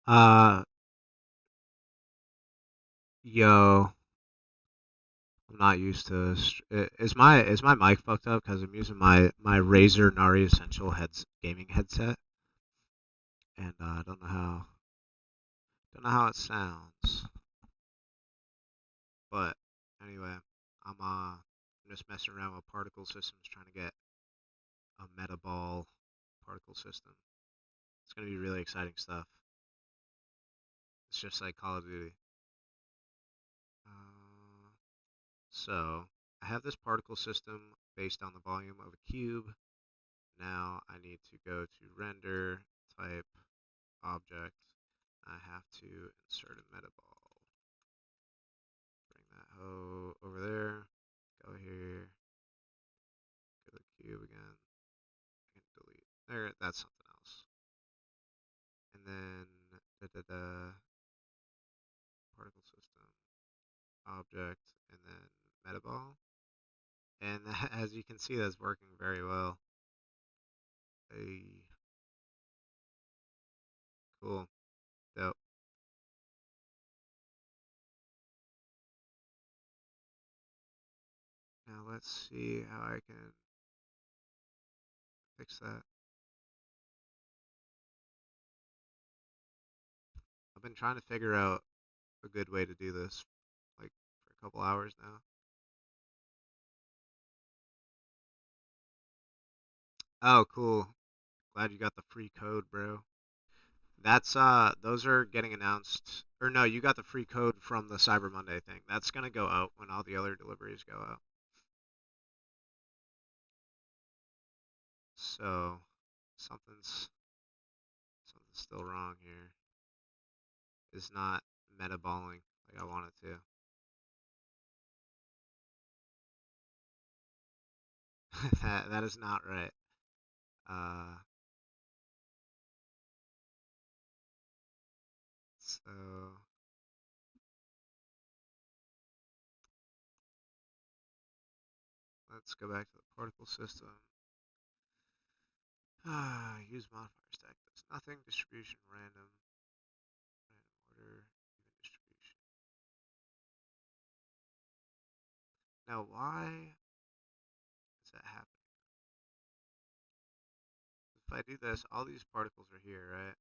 Uh, yo, I'm not used to. Is my mic fucked up? Because I'm using my Razer Nari Essential gaming headset, and I don't know how it sounds. But anyway, I'm just messing around with particle systems, trying to get a metaball particle system. It's gonna be really exciting stuff. It's just like Call of Duty. Uh, so I have this particle system based on the volume of a cube. Now I need to go to render, type, object. I have to insert a metaball. Bring that over there. Go here. Go to the cube again. I can delete. There, that's something else. And then particle system, object, and then metaball. And as you can see, that's working very well. Hey, cool. Dope. Now let's see how I can fix that. I've been trying to figure out a good way to do this, like, for a couple hours now. Oh, cool. Glad you got the free code, bro. Those are getting announced. Or no, you got the free code from the Cyber Monday thing. That's gonna go out when all the other deliveries go out. So something's something's still wrong here. It's not metaballing like I want it to. That is not right. Uh, so let's go back to the particle system. Use modifier stack. That's nothing. Distribution random. Random order. Even distribution. Now why is that happening? If I do this, all these particles are here, right?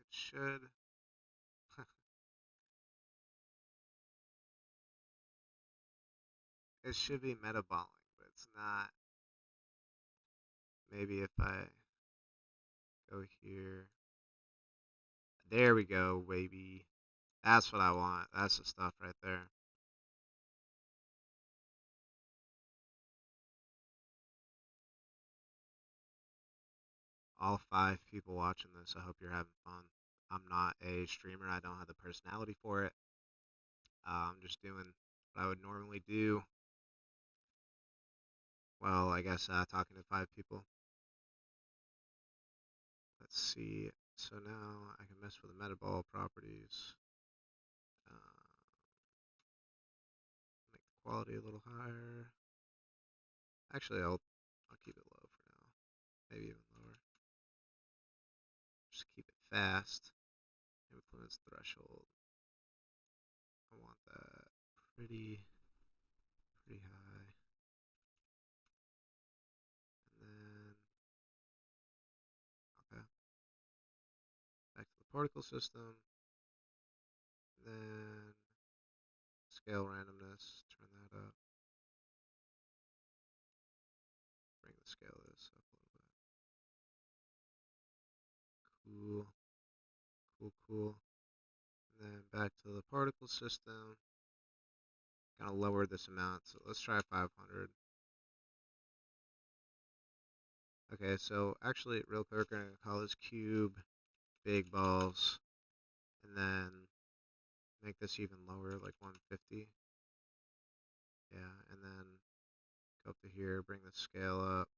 It should. It should be metaballing, but it's not. Maybe if I go here. There we go, baby. That's what I want. That's the stuff right there. All 5 people watching this, I hope you're having fun. I'm not a streamer. I don't have the personality for it. I'm just doing what I would normally do. Well, I guess talking to 5 people. Let's see. So now I can mess with the metaball properties. Make the quality a little higher. Actually, I'll keep it low for now. Maybe even lower. Just keep it fast. Influence threshold. I want that pretty high. And then, okay, back to the particle system. Then scale randomness, turn that up. Bring the scale of this up a little bit. Cool, cool. And then back to the particle system. Gonna lower this amount, so let's try 500. Okay, so actually, real quick, we're gonna call this cube big balls, and then make this even lower, like 150. Yeah, and then go up to here, bring the scale up.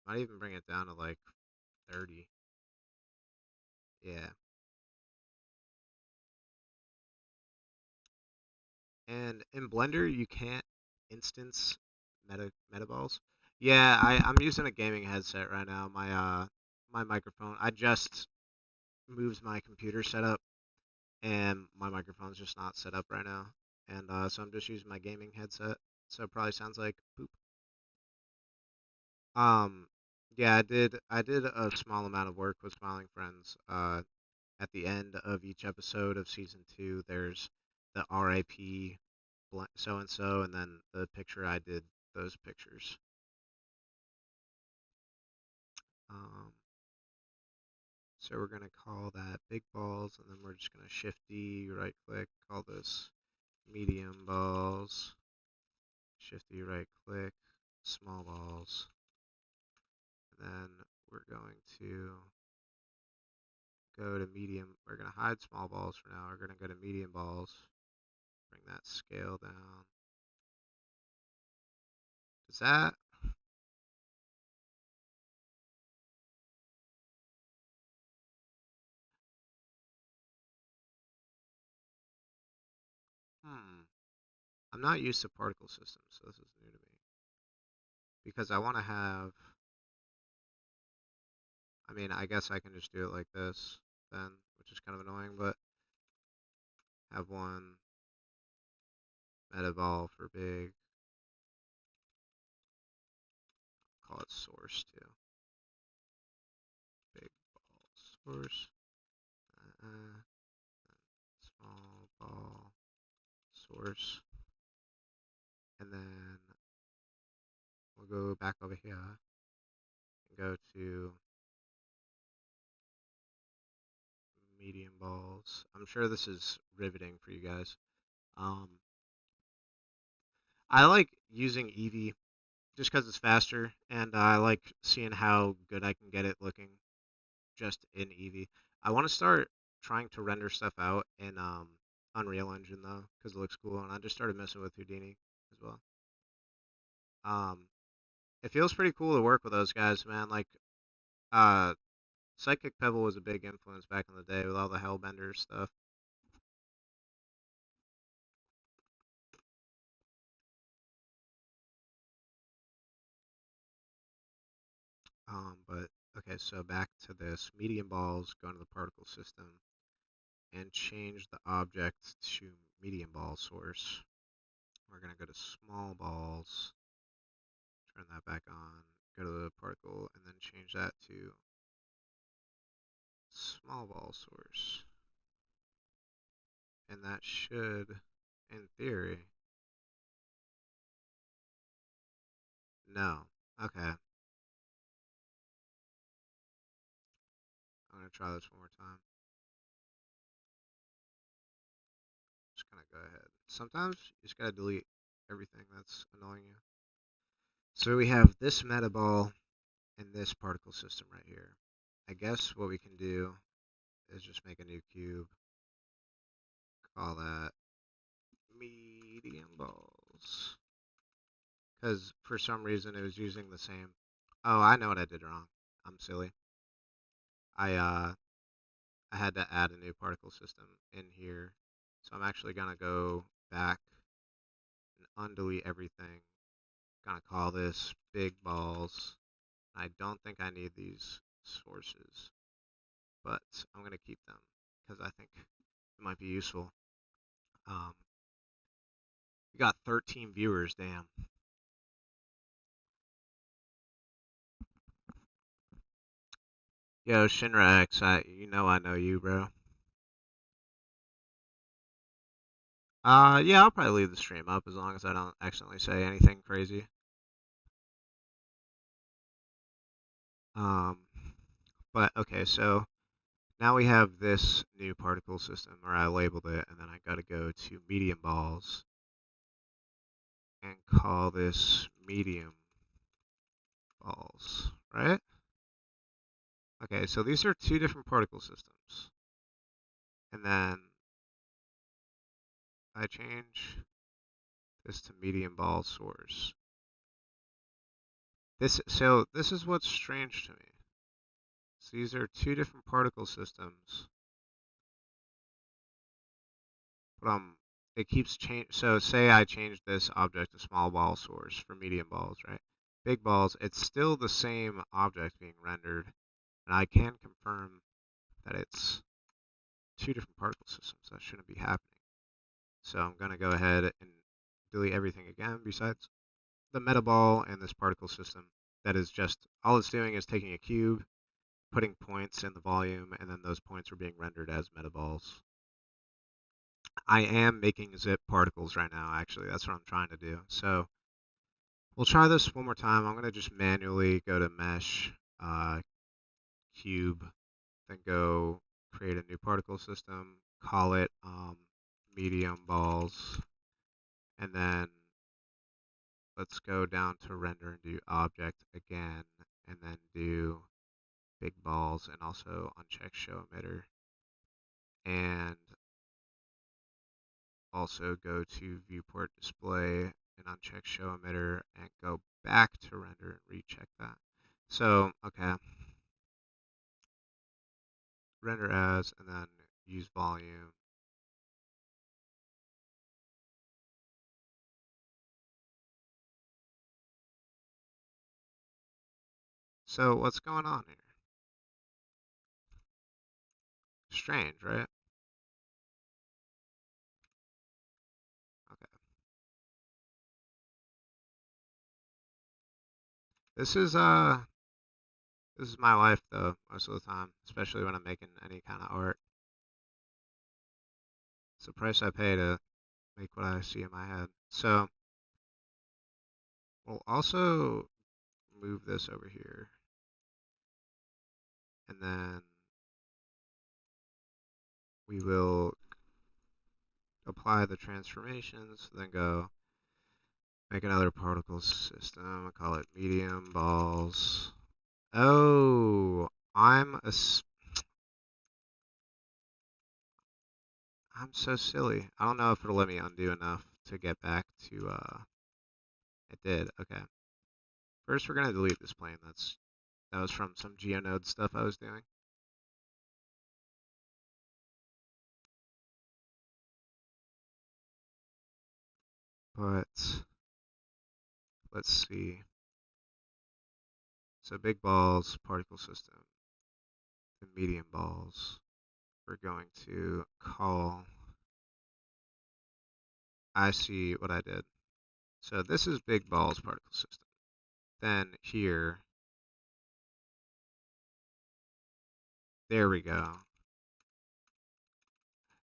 Might even bring it down to like 30. Yeah, And in Blender, you can't instance metaballs. Yeah, I'm using a gaming headset right now. My microphone. I just moved my computer setup, and my microphone's just not set up right now. And so I'm just using my gaming headset. So it probably sounds like poop. Um, yeah, I did a small amount of work with Smiling Friends. At the end of each episode of season 2, there's the RIP so and so, and then the picture I did those pictures. Um, so we're gonna call that big balls, and then we're just gonna shift D, right click, call this medium balls, shift D, right click, small balls, and then we're going to go to medium. We're gonna hide small balls for now. We're gonna go to medium balls, bring that scale down. Is that? Hmm. I'm not used to particle systems, so this is new to me. Because I want to have, I mean, I guess I can just do it like this then, which is kind of annoying, but have one metaball for big, call it source too. Big ball source, small ball source, and then we'll go back over here and go to medium balls. I'm sure this is riveting for you guys. Um, I like using Eevee just because it's faster, and I like seeing how good I can get it looking just in Eevee. I want to start trying to render stuff out in Unreal Engine though, because it looks cool, and I just started messing with Houdini as well. Um, it feels pretty cool to work with those guys, man. Like, uh, Psychic Pebble was a big influence back in the day with all the Hellbender stuff. But okay, so back to this medium balls, go into the particle system, and change the object to medium ball source. We're gonna go to small balls, turn that back on, go to the particle, and then change that to small ball source. And that should, in theory, no. Okay, I'm gonna try this one more time. Just gonna go ahead. Sometimes you just gotta delete everything that's annoying you. So we have this metaball and this particle system right here. I guess what we can do is just make a new cube, call that medium balls. Because for some reason it was using the same. Oh, I know what I did wrong. I'm silly. I I had to add a new particle system in here. So I'm actually gonna go back and undelete everything. Gonna call this big balls. I don't think I need these sources, but I'm gonna keep them because I think it might be useful. Um, we got 13 viewers, damn. Yo, Shinra X, I know you, bro. Yeah, I'll probably leave the stream up as long as I don't accidentally say anything crazy. Um, but okay, so now we have this new particle system where I labeled it, and then I gotta go to medium balls and call this medium balls, right? Okay, so these are two different particle systems. And then I change this to medium ball source. This is what's strange to me. So these are two different particle systems, but I'm it keeps change. So say I change this object to small ball source for medium balls, right? Big balls, it's still the same object being rendered, and I can confirm that it's two different particle systems. That shouldn't be happening. So I'm going to go ahead and delete everything again besides the metaball and this particle system. That is just, all it's doing is taking a cube, putting points in the volume, and then those points are being rendered as metaballs. I am making zip particles right now, actually. That's what I'm trying to do. So we'll try this one more time. I'm going to just manually go to mesh, cube, then go create a new particle system, call it medium balls, and then let's go down to render and do object again, and then do big balls and also uncheck show emitter. And also go to viewport display and uncheck show emitter and go back to render and recheck that. So, okay. Render as and then use volume. So what's going on here? Strange, right? Okay. This is my life though, most of the time, especially when I'm making any kind of art. It's the price I pay to make what I see in my head. So we'll also move this over here. And then we will apply the transformations, then go make another particle system. I call it medium balls. Oh, I'm so silly. I don't know if it'll let me undo enough to get back to, it did, okay. First, we're gonna delete this plane. That was from some GeoNode stuff I was doing. But, let's see. So big balls, particle system, the medium balls. We're going to call, I see what I did. So this is big balls particle system. Then here, there we go.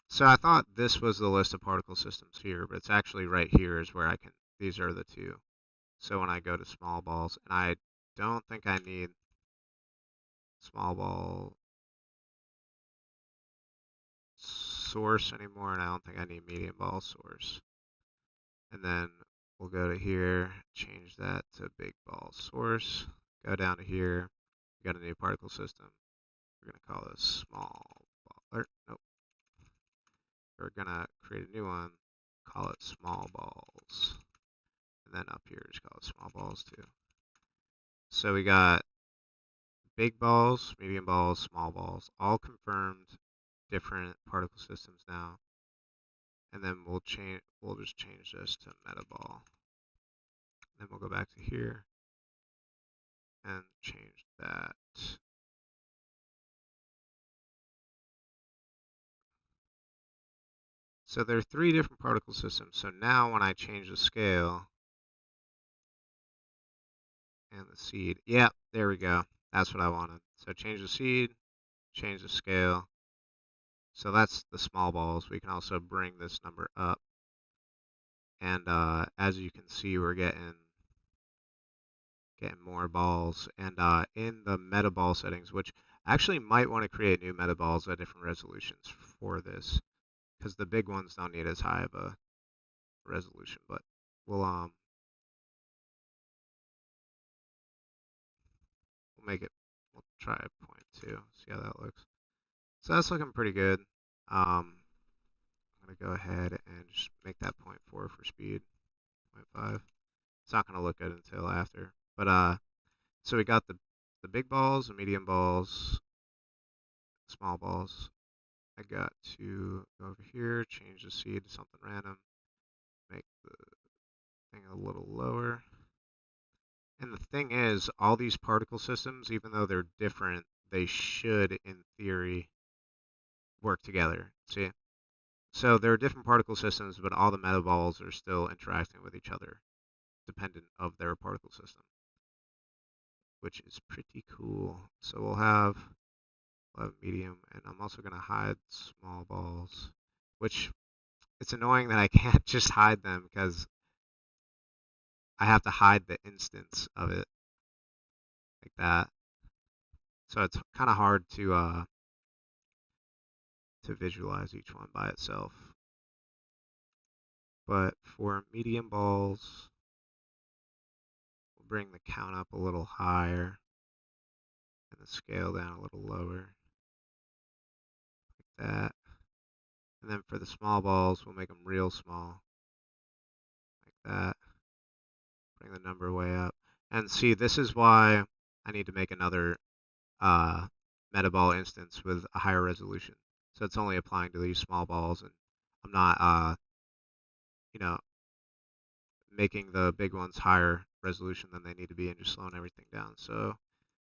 So I thought this was the list of particle systems here, but it's actually right here is where I can, these are the two. So when I go to small balls, and I don't think I need small ball source anymore, and I don't think I need medium ball source. And then we'll go to here, change that to big ball source, go down to here, we got a new particle system. We're going to call this small ball, or nope. We're going to create a new one, call it small balls. And then up here, just call it small balls too. So we got big balls, medium balls, small balls, all confirmed different particle systems now. And then we'll just change this to metaball. Then we'll go back to here and change that. So there are 3 different particle systems. So now when I change the scale and the seed, yeah, there we go. That's what I wanted. So change the seed, change the scale. So that's the small balls. We can also bring this number up. And as you can see, we're getting more balls. And in the metaball settings, which I actually might want to create new metaballs at different resolutions for this, because the big ones don't need as high of a resolution. But we'll make it. We'll try 0.2. See how that looks. So that's looking pretty good. I'm gonna go ahead and just make that 0.4 for speed. 0.5. It's not gonna look good until after. But so we got the big balls, the medium balls, small balls, I got to go over here, change the seed to something random, make the thing a little lower. And the thing is, all these particle systems, even though they're different, they should, in theory, work together. See? So there are different particle systems, but all the metaballs are still interacting with each other, dependent of their particle system, which is pretty cool. So we'll have medium, and I'm also going to hide small balls, which it's annoying that I can't just hide them because I have to hide the instance of it like that. So it's kind of hard to visualize each one by itself. But for medium balls, we'll bring the count up a little higher and the scale down a little lower, like that. And then for the small balls, we'll make them real small, like that. Bring the number way up. And see, this is why I need to make another metaball instance with a higher resolution. So it's only applying to these small balls, and I'm not, you know, making the big ones higher resolution than they need to be and just slowing everything down. So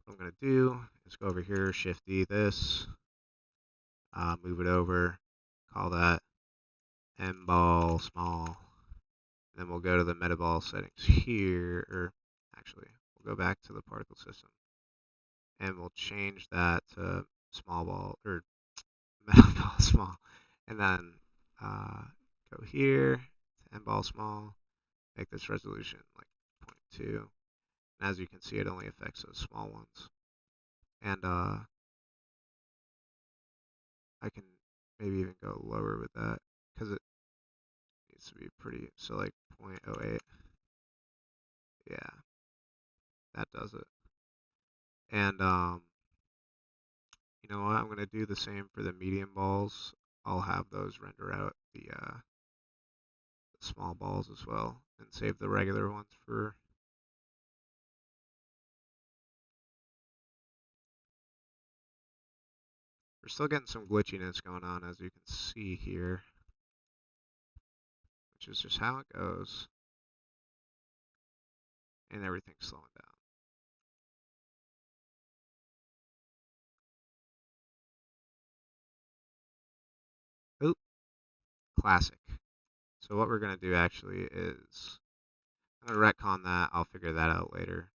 what I'm going to do is go over here, Shift D this, move it over, call that M ball small. And then we'll go to the metaball settings here, or actually, we'll go back to the particle system. And we'll change that to small ball, or metaball small. And then go here to M ball small, make this resolution like 0.2. And as you can see, it only affects those small ones. And I can maybe even go lower with that because it needs to be pretty, so like 0.08. Yeah, that does it. And you know what? I'm going to do the same for the medium balls. I'll have those render out the small balls as well and save the regular ones for. We're still getting some glitchiness going on, as you can see here, which is just how it goes. And everything's slowing down. Oop, classic. So what we're going to do actually is, I'm going to retcon that. I'll figure that out later.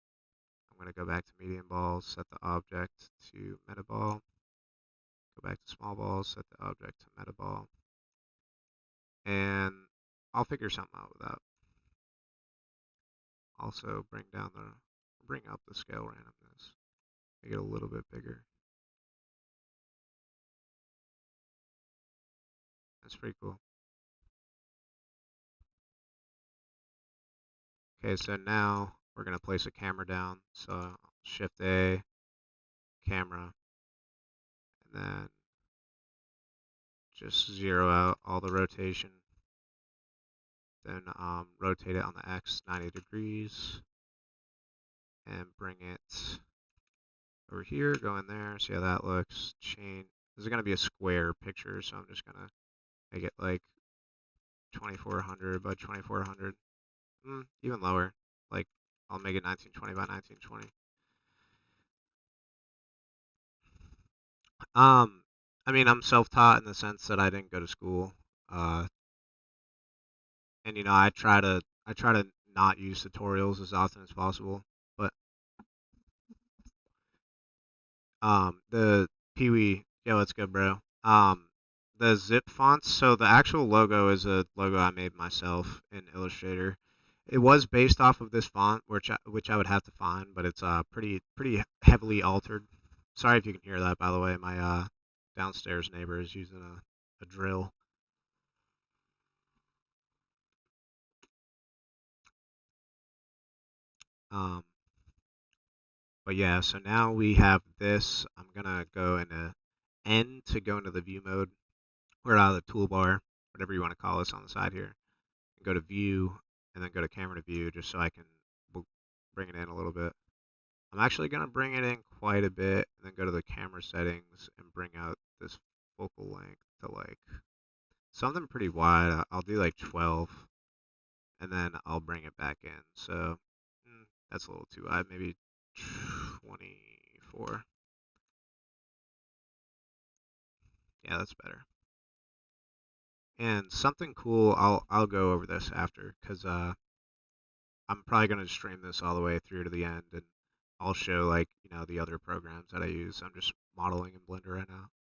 I'm going to go back to medium balls, set the object to metaball. Go back to small balls, set the object to metaball. And I'll figure something out with that. Also bring up the scale randomness. Make it a little bit bigger. That's pretty cool. Okay, so now we're going to place a camera down. So Shift A, camera, and then just zero out all the rotation. Then rotate it on the X 90 degrees and bring it over here, go in there, see how that looks. Change. This is going to be a square picture, so I'm just going to make it like 2400 by 2400. Even lower. Like, I'll make it 1920 by 1920. I mean, I'm self-taught in the sense that I didn't go to school. And you know, I try to not use tutorials as often as possible. But the Pee-wee, yeah, let's go, bro. The Zipp fonts. So the actual logo is a logo I made myself in Illustrator. It was based off of this font, which I would have to find, but it's pretty heavily altered. Sorry if you can hear that, by the way. My downstairs neighbor is using a drill. Um, but yeah, so now we have this. I'm gonna go into N to go into the view mode, or out of the toolbar, whatever you want to call this on the side here. And go to view, and then go to camera to view, just so I can bring it in a little bit. I'm actually gonna bring it in quite a bit, and then go to the camera settings and bring out this focal length to like something pretty wide. I'll do like 12, and then I'll bring it back in. So that's a little too wide, maybe 24. Yeah, that's better. And something cool, I'll go over this after, because I'm probably gonna stream this all the way through to the end, and I'll show like the other programs that I use. I'm just modeling in Blender right now.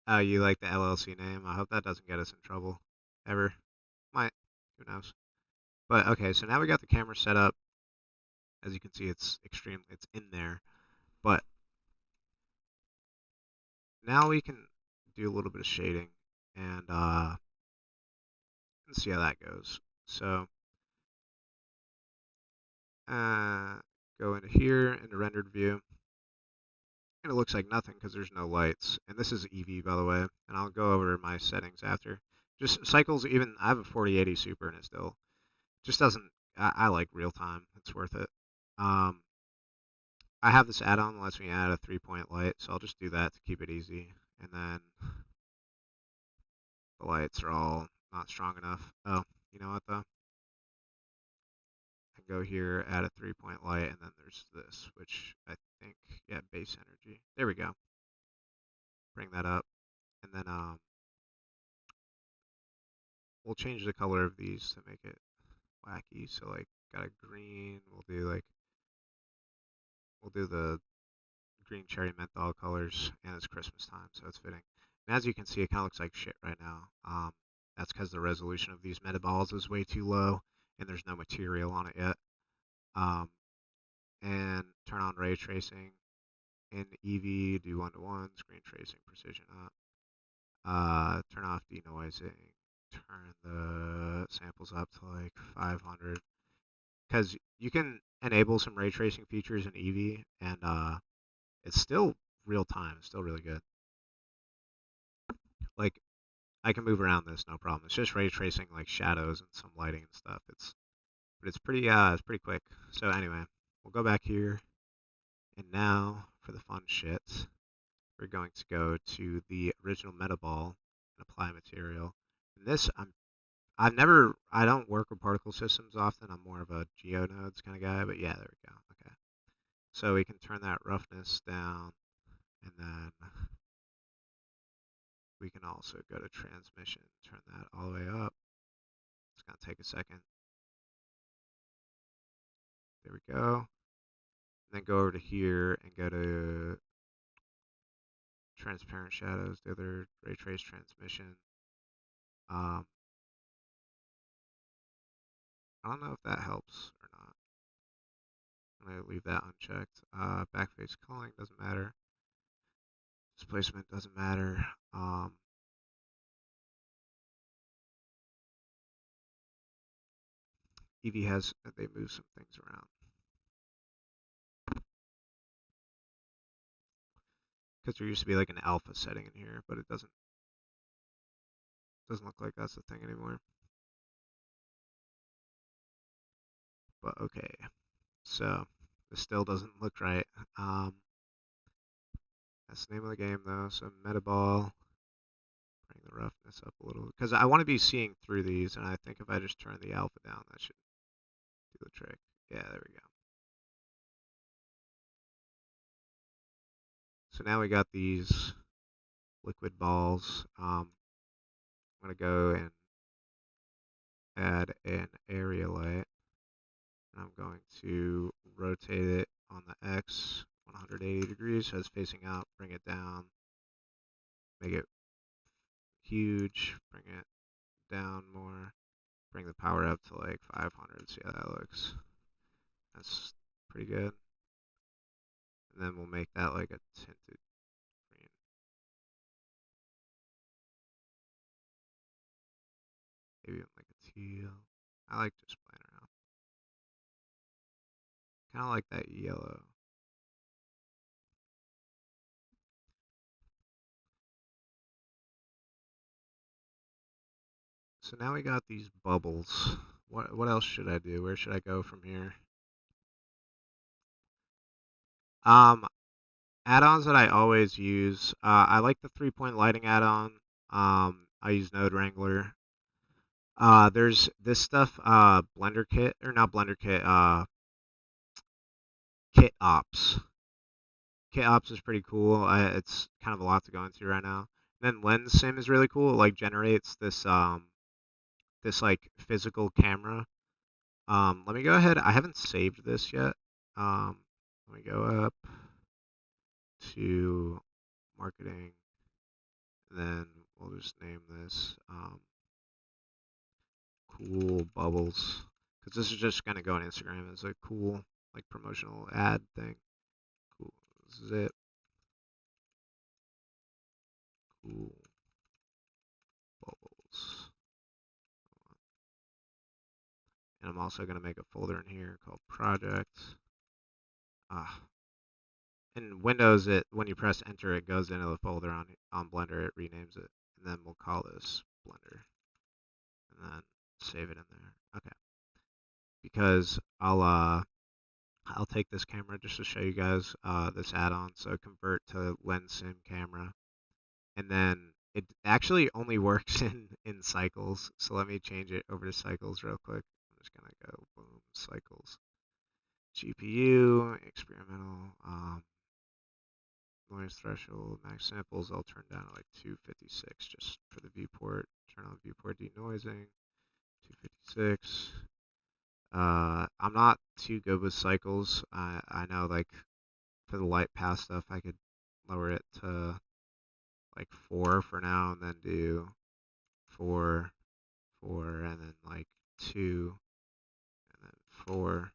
Oh, you like the LLC name? I hope that doesn't get us in trouble ever. Might, who knows? But okay, so now we got the camera set up. As you can see, it's in there. But now we can do a little bit of shading and see how that goes. So go into here into rendered view. And it looks like nothing because there's no lights. And this is EV, by the way. And I'll go over my settings after. Just cycles, even I have a 4080 Super and it still just doesn't. I like real time. It's worth it. I have this add-on that lets me add a 3-point light, so I'll just do that to keep it easy. And then the lights are all not strong enough. Oh, you know what though? I can go here, add a 3-point light, and then there's this, which I think, yeah, base energy. There we go. Bring that up. And then we'll change the color of these to make it wacky. So like got a green, we'll do the green cherry menthol colors, and it's Christmas time, so it's fitting. And as you can see, it kind of looks like shit right now. That's because the resolution of these metaballs is way too low, and there's no material on it yet. And turn on ray tracing. In EV, do 1:1, screen tracing, precision up. Turn off denoising. Turn the samples up to like 500. Because you can enable some ray tracing features in EV, and it's still real time. It's still really good. Like, I can move around this, no problem. It's just ray tracing like shadows and some lighting and stuff. But it's pretty quick. So anyway, we'll go back here, and now for the fun shit, we're going to go to the original metaball and apply material. And this, I don't work with particle systems often. I'm more of a geonodes kind of guy, but yeah, there we go. Okay. So we can turn that roughness down, and then we can also go to transmission, turn that all the way up. It's going to take a second. There we go. And then go over to here and go to transparent shadows, the other ray trace transmission. I don't know if that helps or not. I'm going to leave that unchecked. Backface culling doesn't matter. Displacement doesn't matter. EV has, they move some things around. Because there used to be like an alpha setting in here, but it doesn't look like that's the thing anymore. But okay, so this still doesn't look right. That's the name of the game though. So metaball, bring the roughness up a little because I want to be seeing through these, and I think if I just turn the alpha down, that should do the trick. Yeah, there we go. So now we got these liquid balls. I'm gonna go and add an area light. I'm going to rotate it on the X 180 degrees so it's facing out, bring it down, make it huge, bring it down more, bring the power up to like 500, see how that looks. That's pretty good. And then we'll make that like a tinted green. Maybe like a teal. I like just playing around. Kind of like that yellow. So now we got these bubbles. What else should I do? Where should I go from here? Add-ons that I always use, I like the 3-point lighting add-on. I use Node Wrangler. There's this stuff, Blender Kit, or not Blender Kit, Kit Ops. Kit Ops is pretty cool. It's kind of a lot to go into right now. And then Lens Sim is really cool. It like generates this like physical camera. Let me go ahead. I haven't saved this yet. Let me go up to marketing, and then we'll just name this cool bubbles, because this is just gonna go on Instagram as a cool like promotional ad thing. Cool Zipp, cool bubbles. And I'm also gonna make a folder in here called project. In Windows, it when you press enter, it goes into the folder on Blender. It renames it, and then we'll call this Blender, and then save it in there. Okay, because I'll take this camera just to show you guys this add-on. So convert to lens sim camera, and then it actually only works in cycles. So let me change it over to cycles real quick. I'm just gonna go boom cycles, GPU experimental. Noise threshold, max samples, I'll turn down to like 256 just for the viewport. Turn on viewport denoising, 256. I'm not too good with cycles. I know like for the light path stuff, I could lower it to like 4 for now, and then do 4, 4, and then like 2, and then 4.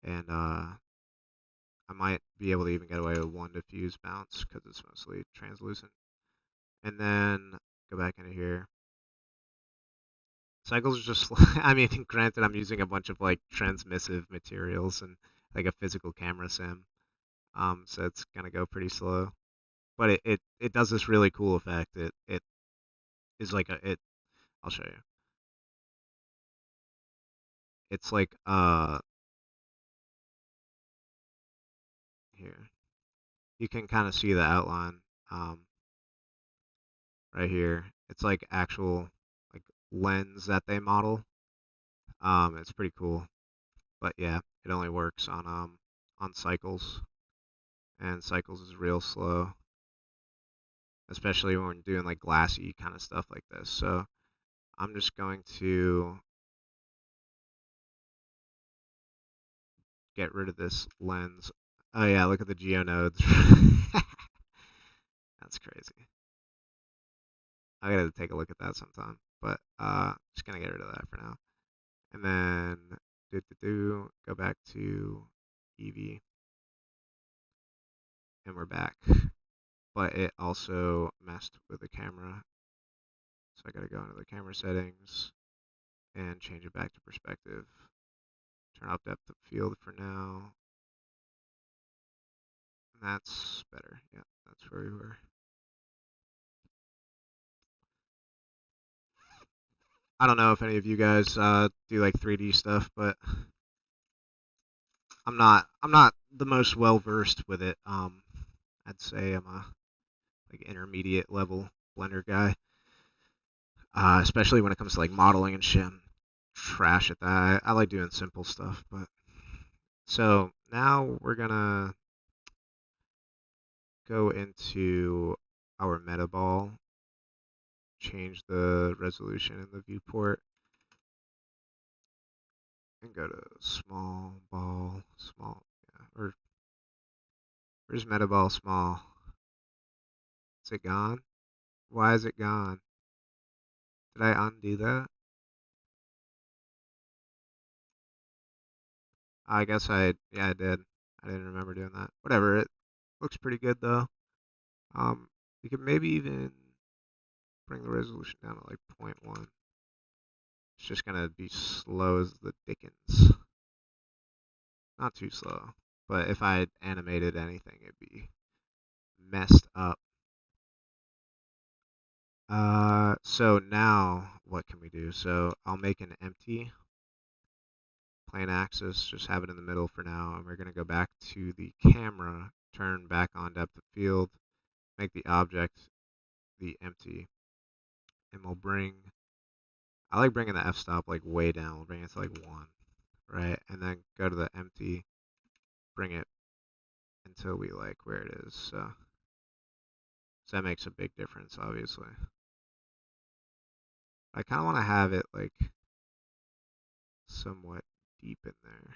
And I might be able to even get away with 1 diffuse bounce because it's mostly translucent. And then go back into here. Cycles are just, I mean, granted, I'm using a bunch of like transmissive materials and like a physical camera sim, so it's gonna go pretty slow. But it does this really cool effect. It is like I'll show you. It's like here. You can kind of see the outline right here. It's like actual like lens that they model. It's pretty cool. But yeah, it only works on cycles, and cycles is real slow, especially when we're doing like glassy kind of stuff like this. So I'm just going to get rid of this lens. Oh yeah, look at the geonodes. That's crazy. I gotta take a look at that sometime. But just gonna get rid of that for now. And then go back to Eevee, and we're back. But it also messed with the camera, so I gotta go into the camera settings and change it back to perspective. Turn off depth of field for now. That's better. Yeah, that's where we were. I don't know if any of you guys do like 3D stuff, but I'm not the most well versed with it. I'd say I'm a like intermediate level Blender guy, especially when it comes to like modeling and shit. I'm trash at that. I like doing simple stuff, but so now we're gonna go into our metaball, change the resolution in the viewport, and go to small ball, small, yeah, or where's metaball small? Is it gone? Why is it gone? Did I undo that? I guess yeah, I did. I didn't remember doing that. Whatever, it looks pretty good though. You could maybe even bring the resolution down to like 0.1. It's just gonna be slow as the dickens. Not too slow, but if I animated anything, it'd be messed up. So now what can we do? So I'll make an empty plane axis, just have it in the middle for now, and we're gonna go back to the camera turn back on depth of field, make the object the empty, and we'll bring, I like bringing the f-stop like way down. We'll bring it to like 1, right? And then go to the empty, bring it until we like where it is. So that makes a big difference, obviously. I kind of want to have it like somewhat deep in there.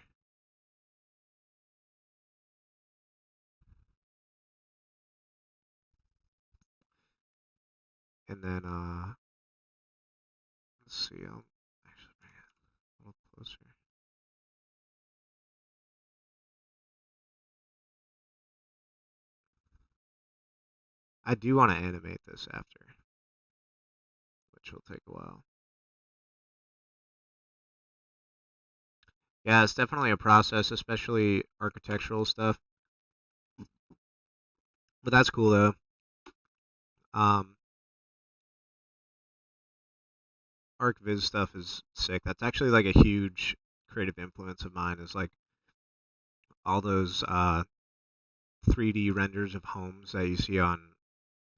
And then, let's see, I'll actually bring it a little closer. I do want to animate this after, which will take a while. Yeah, it's definitely a process, especially architectural stuff. But that's cool though. ArcViz stuff is sick. That's actually like a huge creative influence of mine. Is like all those 3D renders of homes that you see on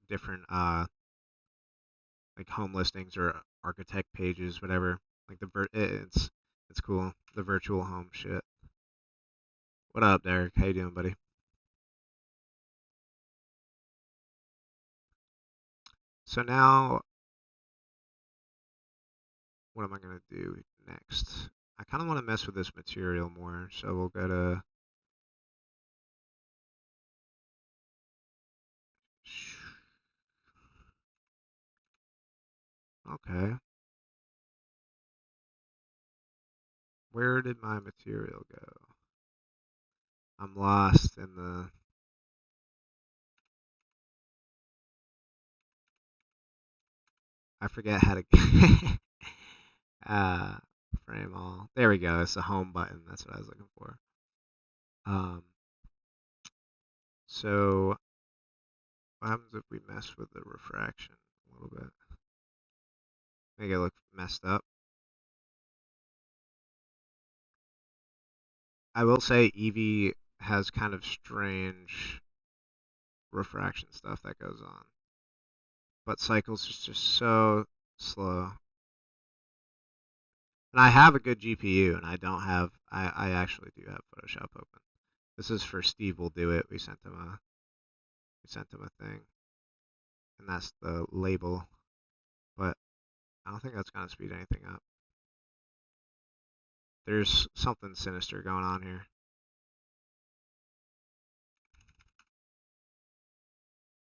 different like home listings or architect pages, whatever. Like it's cool. The virtual home shit. What up, Derek? How you doing, buddy? So now, what am I gonna do next? I kind of want to mess with this material more, so we'll go to. Okay, where did my material go? I'm lost in the. I forget how to. uh, frame all. There we go. It's the home button. That's what I was looking for. Um, so what happens if we mess with the refraction a little bit? Make it look messed up. I will say Eevee has kind of strange refraction stuff that goes on, but Cycles is just so slow. And I have a good GPU, and I don't have. I actually do have Photoshop open. This is for Steve. Will do it. We sent him a thing, and that's the label. But I don't think that's gonna speed anything up. There's something sinister going on here.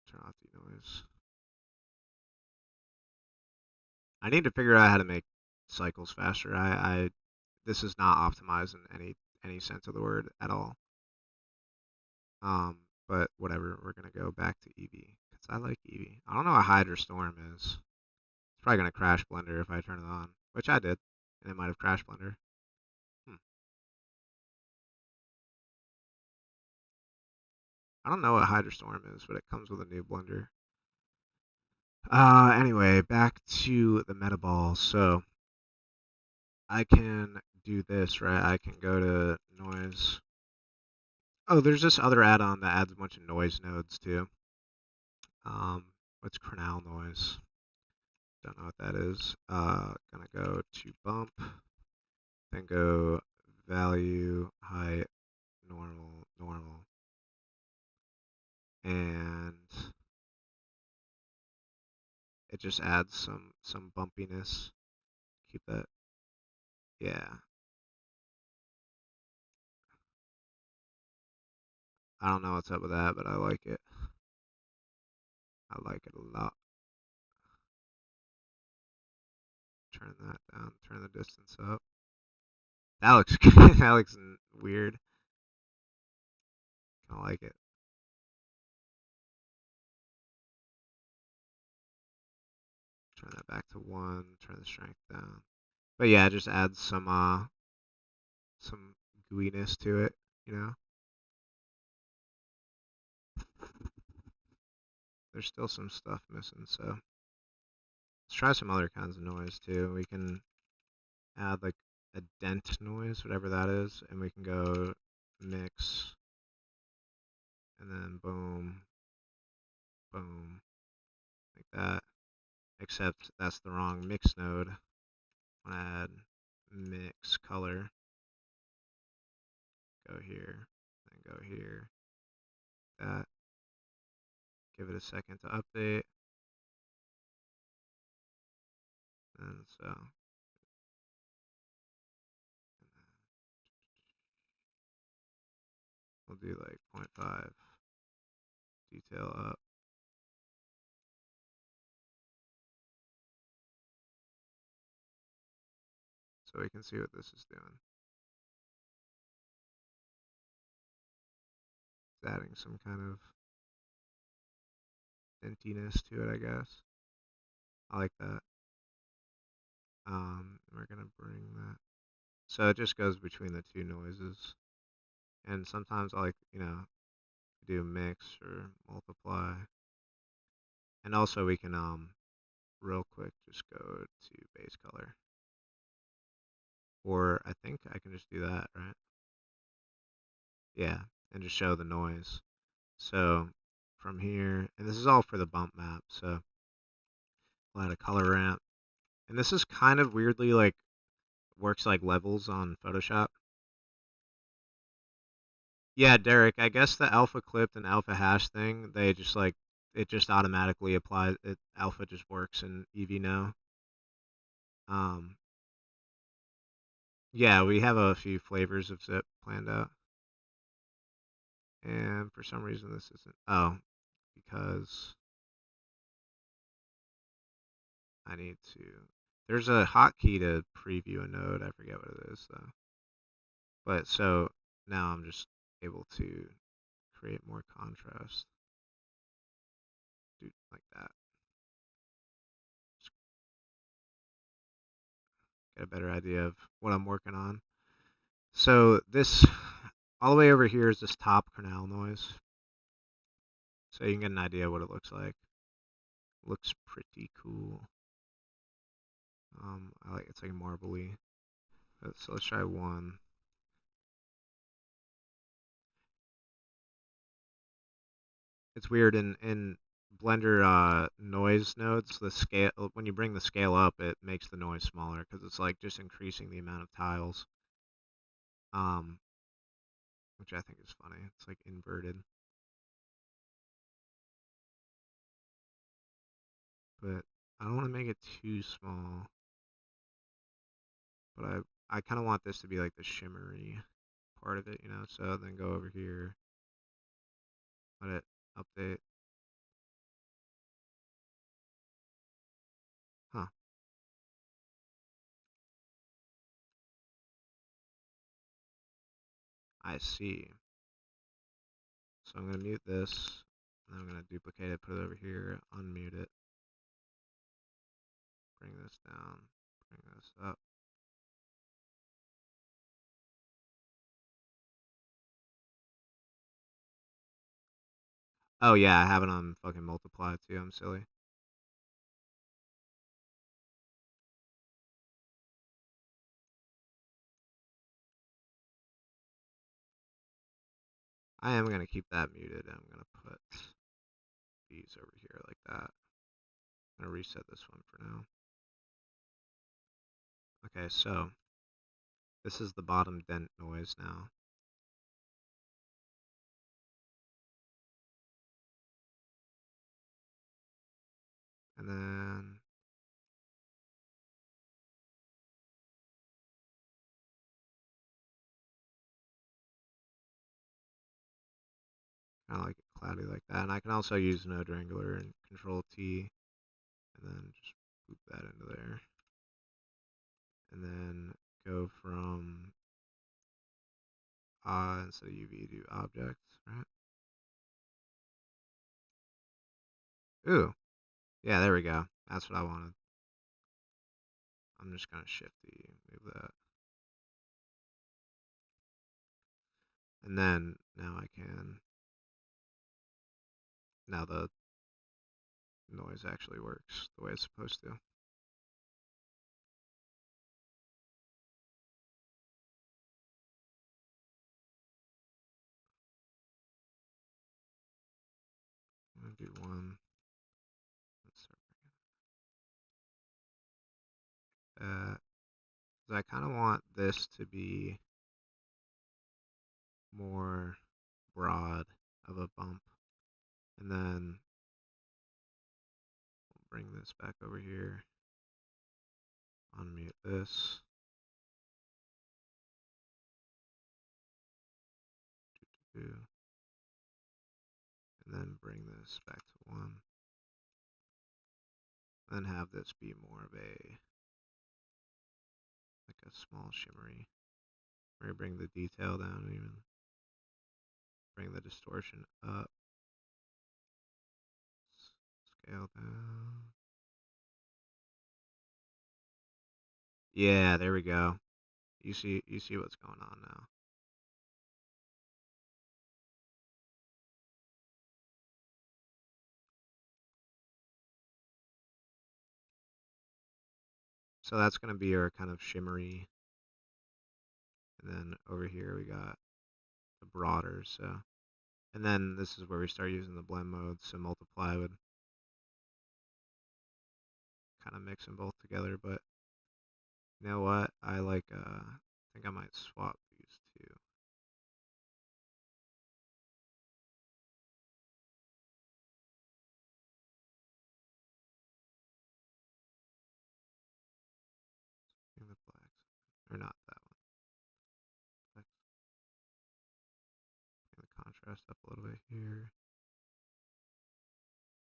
Turn off the noise. I need to figure out how to make cycles faster. This is not optimized in any sense of the word at all. But whatever. We're gonna go back to Eevee because I like Eevee. I don't know what Hydra Storm is. It's probably gonna crash Blender if I turn it on, which I did, and it might have crashed Blender. I don't know what Hydra Storm is, but it comes with a new Blender. Anyway, back to the metaball. So I can do this, right? I can go to noise. Oh, there's this other add-on that adds a bunch of noise nodes too. What's Cronal noise? Don't know what that is. Gonna go to bump, then go value, height, normal, normal, and it just adds some bumpiness. Keep that, yeah. I don't know what's up with that, but I like it. I like it a lot. Turn that down. Turn the distance up. That looks good. That looks weird. I like it. Turn that back to 1. Turn the strength down. But yeah, just add some gooiness to it, you know. There's still some stuff missing, so let's try some other kinds of noise too. We can add like a dent noise, whatever that is, and we can go mix and then boom, boom, like that. Except that's the wrong mix node. I'm gonna add mix color. Go here, then go here. That. Give it a second to update. And so we'll do like 0.5 detail up. So we can see what this is doing. It's adding some kind of dentiness to it, I guess. I like that. We're gonna bring that. So it just goes between the two noises. And sometimes I like, do mix or multiply. And also we can, real quick, just go to base color. Or I think I can just do that, right? Yeah, and just show the noise. So from here, and this is all for the bump map, so we'll add a color ramp. And this is kind of weirdly like works like levels on Photoshop. Yeah, Derek, I guess the alpha clipped and alpha hash thing, they just like it just automatically applies it. Alpha just works in EV now. Um, yeah, we have a few flavors of Zipp planned out. And for some reason this isn't. Oh, because I need to. There's a hotkey to preview a node. I forget what it is though. But so now I'm just able to create more contrast. Do like that. Just get a better idea of what I'm working on. So this, all the way over here is this top canal noise. So you can get an idea of what it looks like. Looks pretty cool. I like it's like marbly. So let's try one. It's weird in Blender noise nodes. The scale when you bring the scale up, it makes the noise smaller because it's like just increasing the amount of tiles. Which I think is funny. It's like inverted. But I don't want to make it too small. But I kind of want this to be like the shimmery part of it, So then go over here, let it update. Huh. I see. So I'm gonna mute this, and then I'm gonna duplicate it, put it over here, unmute it, bring this down, bring this up. Oh yeah, I have it on fucking multiply too. I'm silly. I am gonna keep that muted. I'm gonna put these over here like that. I'm gonna reset this one for now. Okay, so this is the bottom dent noise now. And then kind of like it cloudy like that. And I can also use Node Wrangler and Control T, and then just boop that into there. And then go from instead of UV, do objects, right? Ooh, yeah, there we go. That's what I wanted. I'm just gonna shift the move that. And then now I can. Now the noise actually works the way it's supposed to. gonna do one. Let's start that. Because I kind of want this to be more broad of a bump. And then we'll bring this back over here. Unmute this. And then bring this back to 1. Then have this be more of a, like a small shimmery. Where you bring the detail down even. Bring the distortion up. Scale down. Yeah, there we go. You see what's going on now. So that's going to be our kind of shimmery. And then over here we got the broader. So, and then this is where we start using the blend mode. So multiply would kind of mix them both together. But you know what? I like. I think I might swap these two. In the blacks, or not that one. Bring the contrast up a little bit here.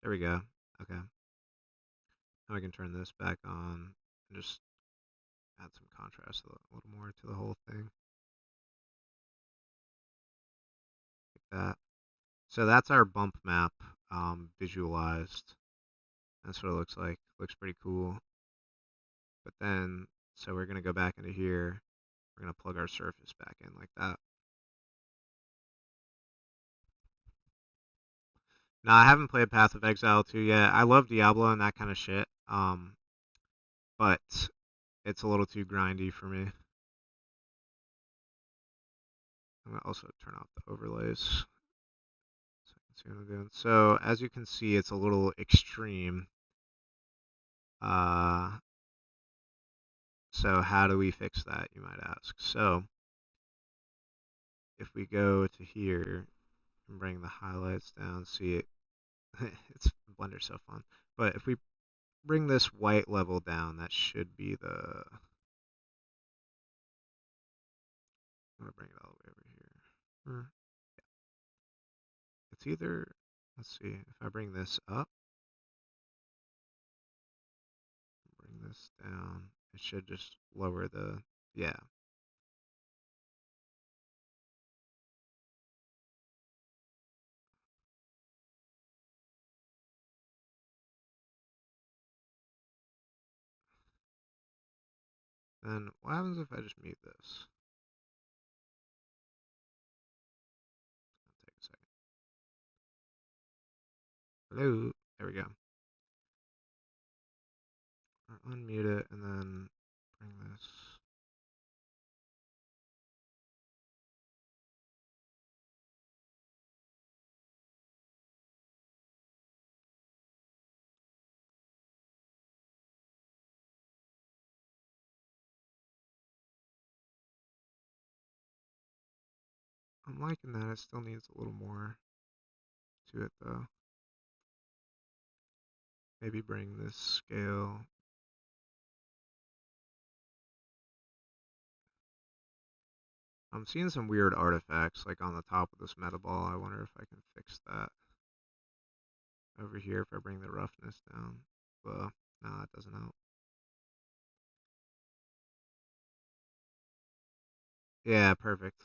There we go. Okay. Now I can turn this back on and just add some contrast a little more to the whole thing. Like that. So that's our bump map visualized. That's what it looks like. Looks pretty cool. But then, so we're going to go back into here. We're going to plug our surface back in like that. Now, I haven't played Path of Exile 2 yet. I love Diablo and that kind of shit. But it's a little too grindy for me. I'm going to also turn off the overlays so I can see what I'm doing. So as you can see, it's a little extreme. So how do we fix that, you might ask? So if we go to here and bring the highlights down, see it, it's Blender's so fun. But if we bring this white level down, that should be the, I'm going to bring it all the way over here. Yeah. It's either, let's see, if I bring this up, bring this down, it should just lower the, yeah. Then what happens if I just mute this? Take a second. Hello, there we go. Or unmute it and then bring this. I'm liking that. It still needs a little more to it though. Maybe bring this scale. I'm seeing some weird artifacts like on the top of this metaball. I wonder if I can fix that over here if I bring the roughness down. Well, no, that doesn't help. Yeah, perfect.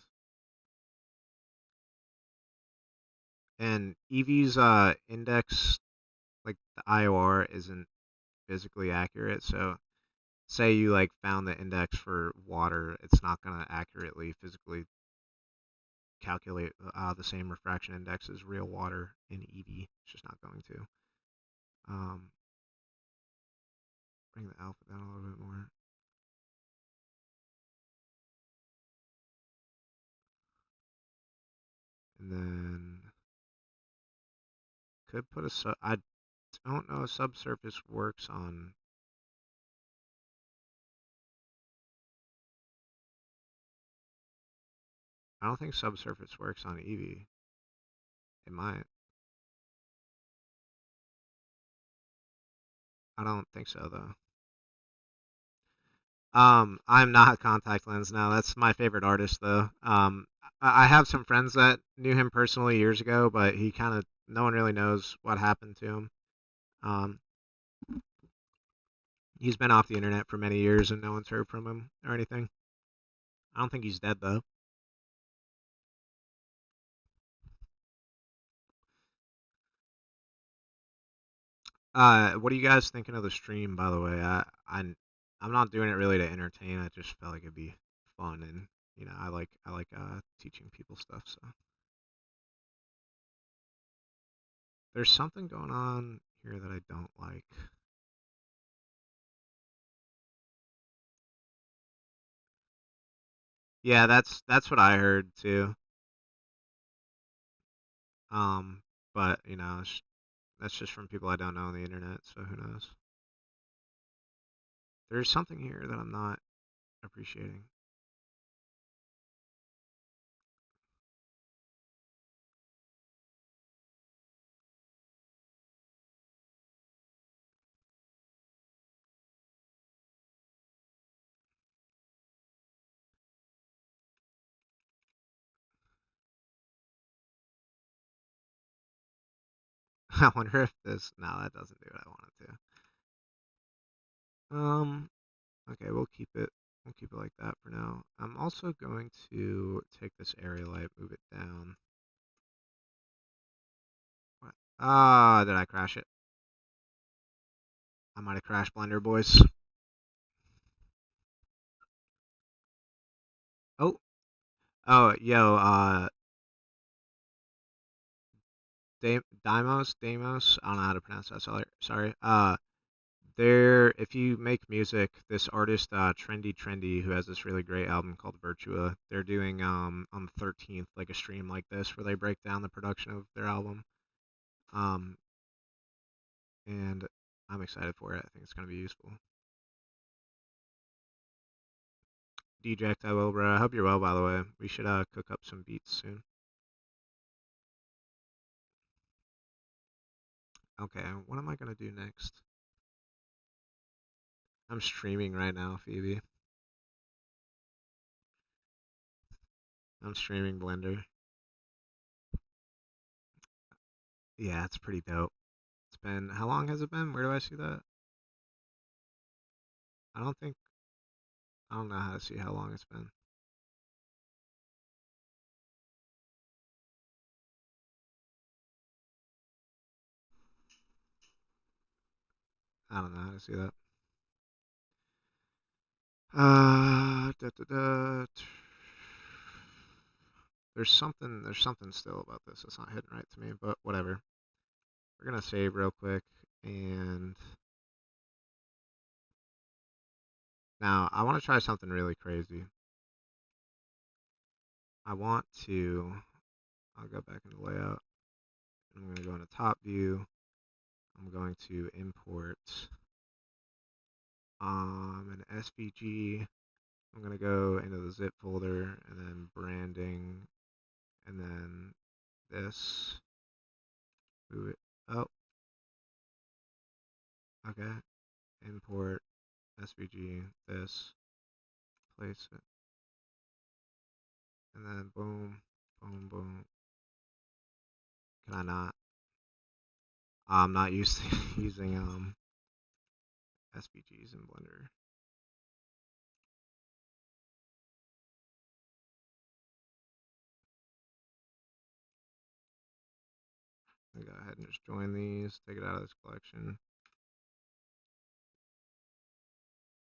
And Eevee's index, like the IOR, isn't physically accurate. So say you like found the index for water, it's not gonna accurately physically calculate the same refraction index as real water in Eevee. It's just not going to. Bring the alpha down a little bit more. And then could put a sub. I don't know if subsurface works on. I don't think subsurface works on Eevee. It might. I don't think so though. I'm not Contact Lens now. That's my favorite artist though. I have some friends that knew him personally years ago, but he kind of no one really knows what happened to him. Um, he's been off the internet for many years and no one's heard from him or anything. I don't think he's dead though. What are you guys thinking of the stream, by the way? I'm not doing it really to entertain. I just felt like it'd be fun, and I like teaching people stuff. So there's something going on here that I don't like. Yeah, that's what I heard too. Um, but that's just from people I don't know on the internet. So who knows? There's something here that I'm not appreciating. I wonder if this. No, that doesn't do what I want it to. Okay, We'll keep it like that for now. I'm also going to take this area light, move it down. What? Ah, did I crash it? I might have crashed Blender, boys. Oh, yo, Deimos. I don't know how to pronounce that. Sorry. If you make music, this artist, Trendy, who has this really great album called Virtua, they're doing on the 13th like a stream like this where they break down the production of their album. Um, and I'm excited for it. I think it's gonna be useful. Deject, I will, bro. I hope you're well, by the way. We should cook up some beats soon. Okay, what am I gonna do next? I'm streaming right now, Phoebe. I'm streaming Blender. Yeah, it's pretty dope. It's been how long has it been? Where do I see that? I don't think I don't know how to see how long it's been. I don't know how to see that. Da, da, da. There's something still about this. It's not hitting right to me, but whatever. We're gonna save real quick, and now I want to try something really crazy. I want to. I'll go back into layout. I'm going to go into top view. I'm going to import an SVG. I'm going to go into the zip folder and then branding and then this. Move it. Oh, okay. Import SVG, this, place it, and then boom, boom, boom. Can I not? I'm not used to using SVGs in Blender. Go ahead and just join these, take it out of this collection.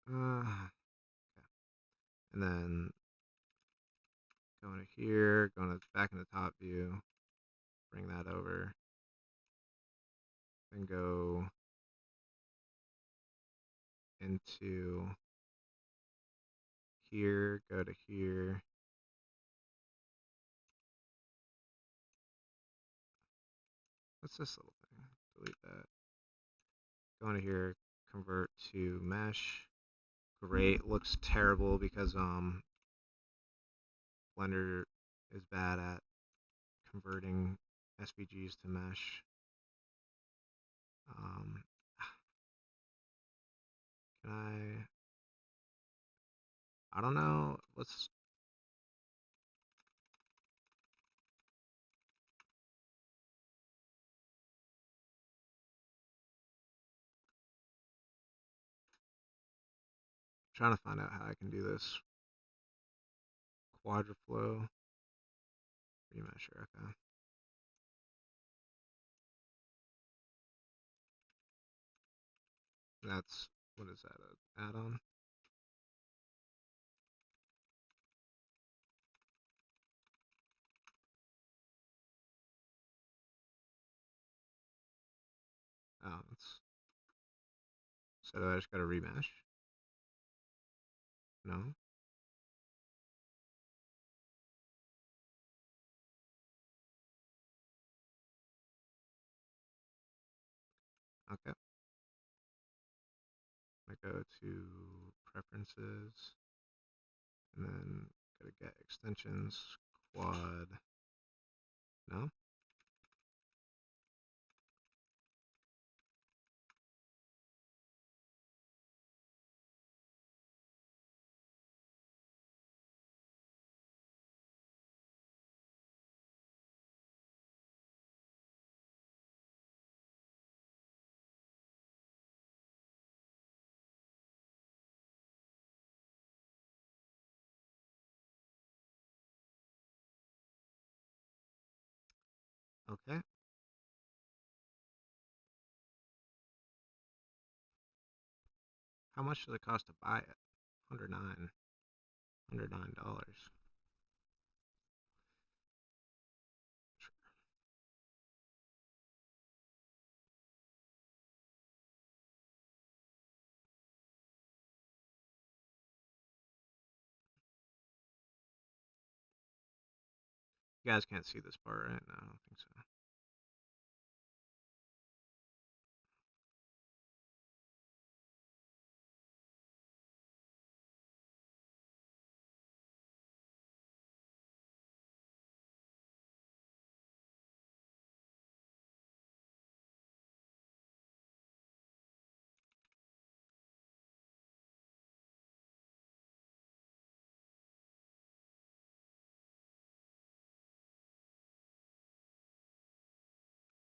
Okay. And then go into here, go into back in the top view, bring that over, then go into here, go to here. What's this little thing? delete that. Go into here, convert to mesh. Great, looks terrible because Blender is bad at converting SVGs to mesh. Can I don't know. Let's trying to find out how I can do this. Quadraflow, Remesher, okay. That's, what is that, an add-on? Oh, it's, so I just gotta remesh? No? Okay. I go to preferences, and then go to get extensions, quad, no? Okay. How much does it cost to buy it? $109. $109. You guys can't see this part, right? No, I don't think so.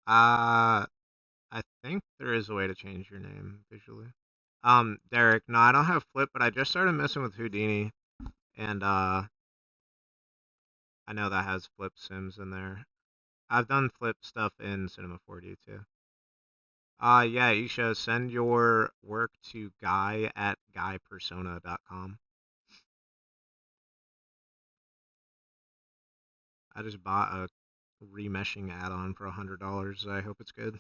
I think there is a way to change your name visually. Derek, no, I don't have Flip, but I just started messing with Houdini, and I know that has Flip sims in there. I've done Flip stuff in Cinema 4D too. Yeah, Isha, send your work to guy@guypersona.com. I just bought a remeshing add-on for $100. I hope it's good.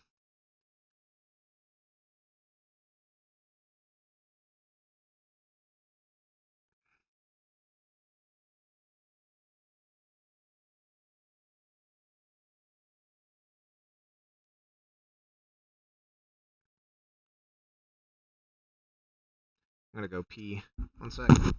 I'm gonna go pee. 1 second.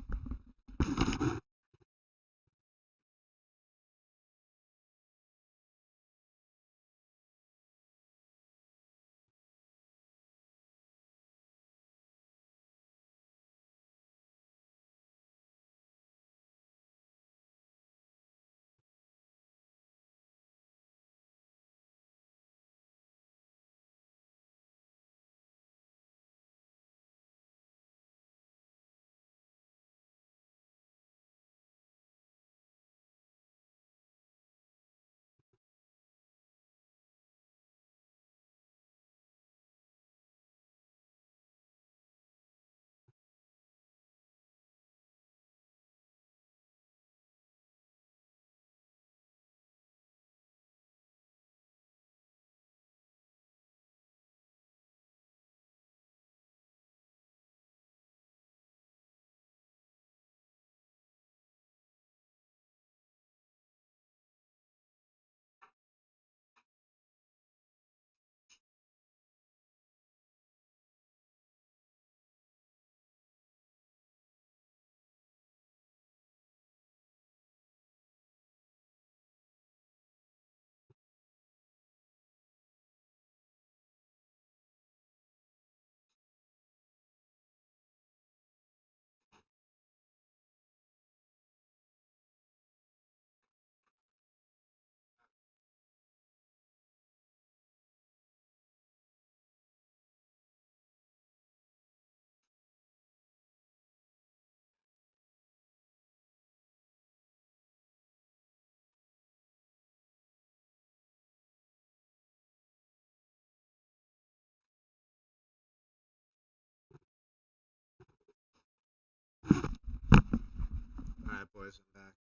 boys, I'm back.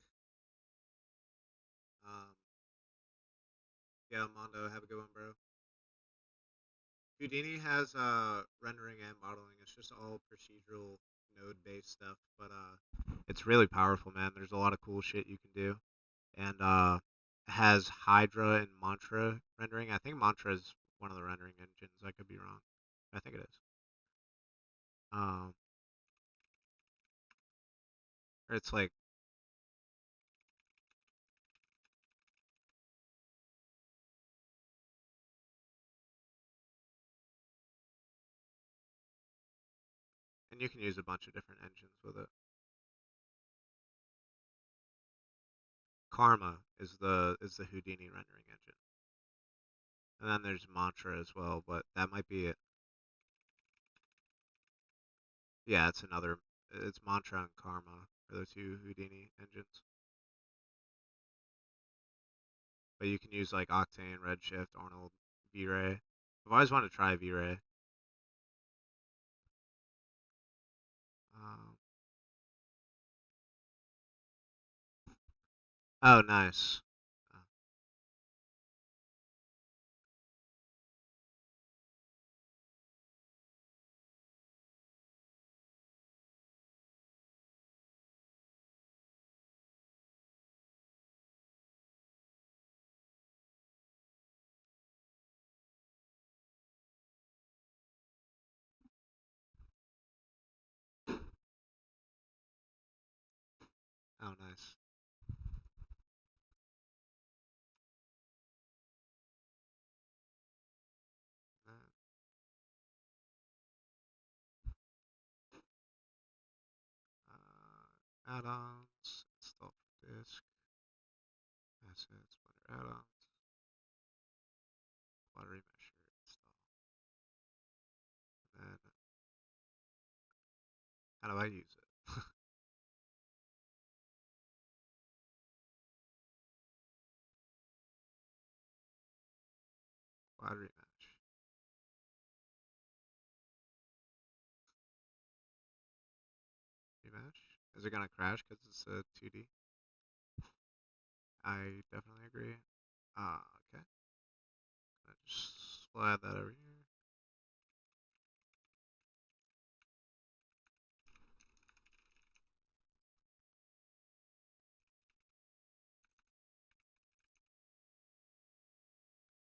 Um, yeah, Mondo, have a good one, bro. Houdini has rendering and modeling. It's just all procedural node-based stuff, but it's really powerful, man. There's a lot of cool shit you can do, and has Hydra and Mantra rendering. I think Mantra is one of the rendering engines. I could be wrong. I think it is. Um, or it's like, and you can use a bunch of different engines with it. Karma is the Houdini rendering engine. And then there's Mantra as well, but that might be it. Yeah, it's another. It's Mantra and Karma are the two Houdini engines. But you can use like Octane, Redshift, Arnold, V-Ray. I've always wanted to try V-Ray. Um, oh, nice. Uh, oh, nice. Add-ons, install from disk, assets, Blender add-ons, apply Remesher, install. And then, how do I use it? Apply Remesh. Remesh? Is it gonna crash because it's a 2D? I definitely agree. Okay. I just slide that over here.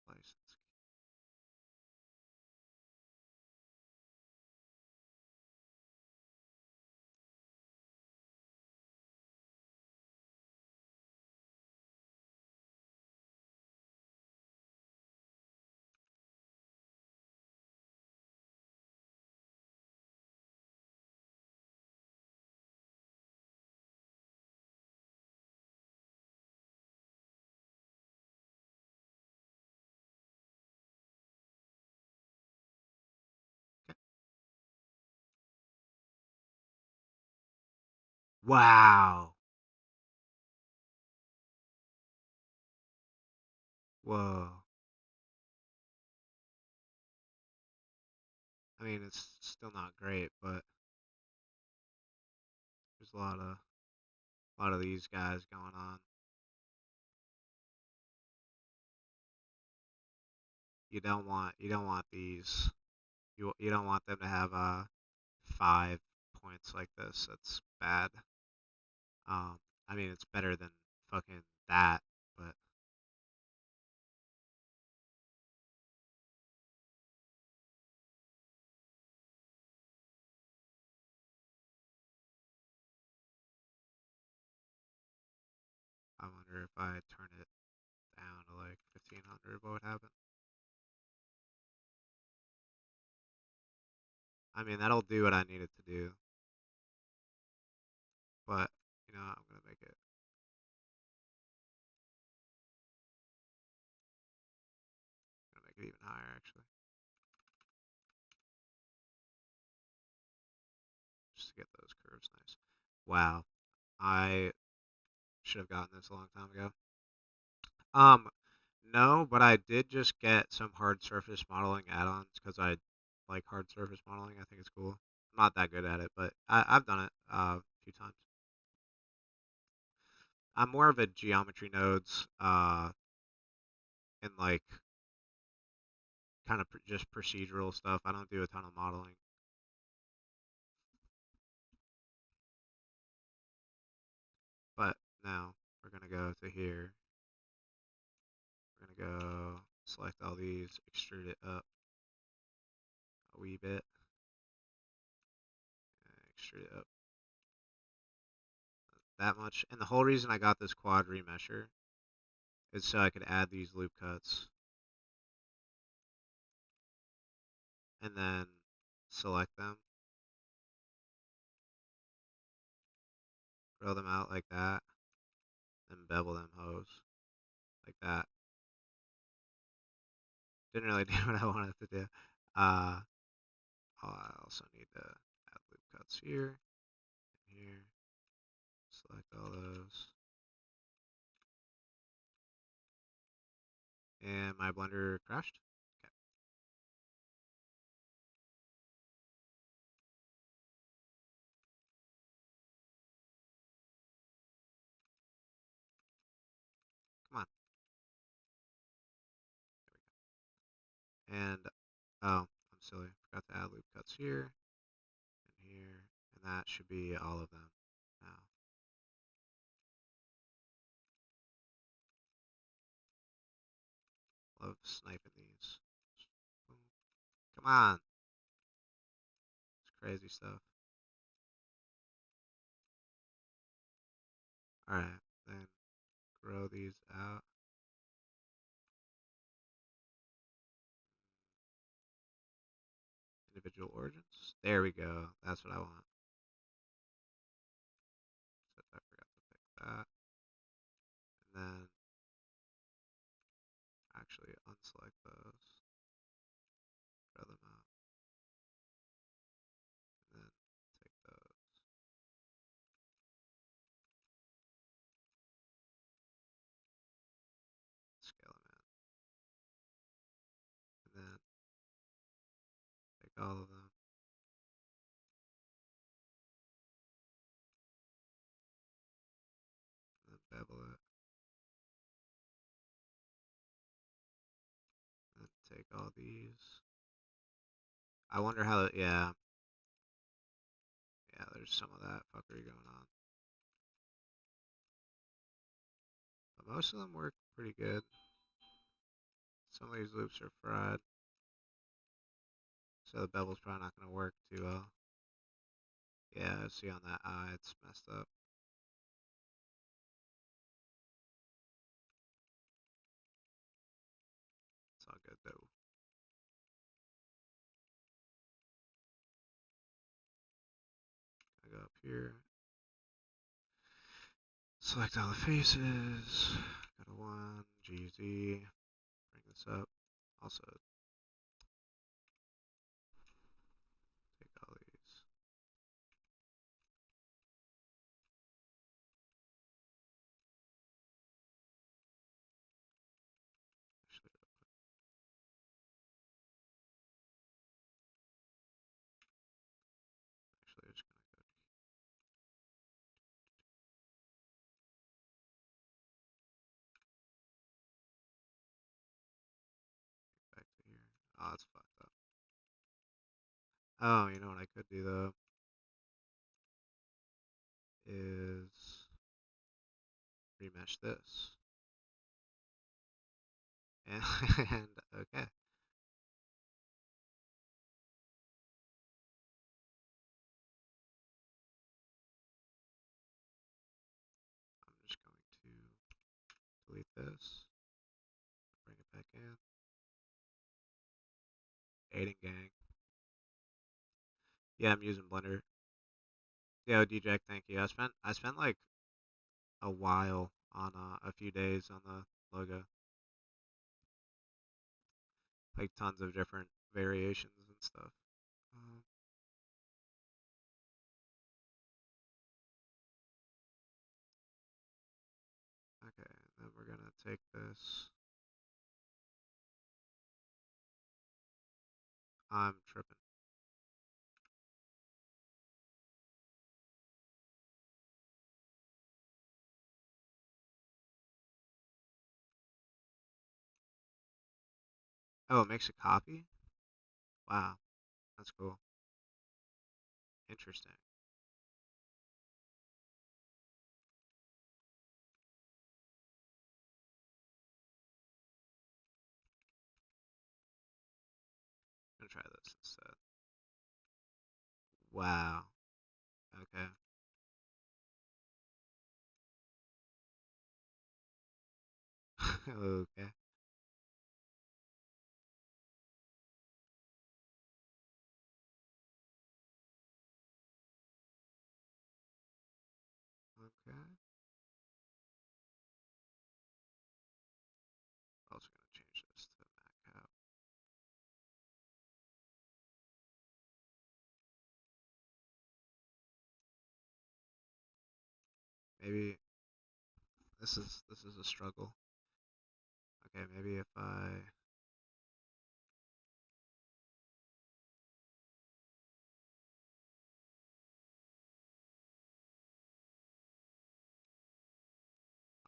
License. Okay. Wow. Whoa. I mean, it's still not great, but there's a lot of these guys going on. You don't want these. You don't want them to have 5 points like this. That's bad. I mean, it's better than fucking that, but I wonder if I turn it down to like 1500, what would happen? I mean, that'll do what I need it to do, but I'm gonna make it even higher actually, just to get those curves nice. Wow, I should have gotten this a long time ago. Um, no, but I did just get some hard surface modeling add-ons because I like hard surface modeling. I think it's cool. I'm not that good at it, but I've done it a few times. I'm more of a geometry nodes, and like kind of just procedural stuff. I don't do a ton of modeling. But now we're gonna go to here. We're gonna go select all these, extrude it up a wee bit, extrude it up that much. And the whole reason I got this quad remesher is so I could add these loop cuts and then select them, roll them out like that, and bevel them hoes like that. Didn't really do what I wanted to do. I also need to add loop cuts here and here. Select all those. And my Blender crashed. Okay. Come on. There we go. And oh, I'm silly. Forgot to add loop cuts here and here, and that should be all of them now. Love sniping these. Boom. Come on. It's crazy stuff. Alright, then grow these out. Individual origins. There we go. That's what I want. Except I forgot to pick that. And then actually unselect those. Grow them out. And then take those. Scale them in. And then take all of them. And then bevel it. And then take all these. I wonder how, yeah. Yeah, there's some of that fuckery going on. But most of them work pretty good. Some of these loops are fried. So the bevel's probably not going to work too well. Yeah, see on that eye, it's messed up. It's all good though. I go up here. Select all the faces. Go to 1, GZ. Bring this up. Also, take all these. Actually, I'm just gonna go back to here. Oh, that's fucked up. Oh, you know what I could do though is remesh this. And, and okay. I'm just going to delete this. Bring it back in. Aiding gang. Yeah, I'm using Blender. Yeah, DJ, thank you. I spent like a while on a few days on the logo, like tons of different variations and stuff. Um, okay, then we're gonna take this. I'm tripping. Oh, it makes a copy? Wow, that's cool. Interesting. I'm gonna try this instead. Wow. Okay. Okay. Okay. Also gonna change this to macap. Maybe this is a struggle. Okay, maybe if I'm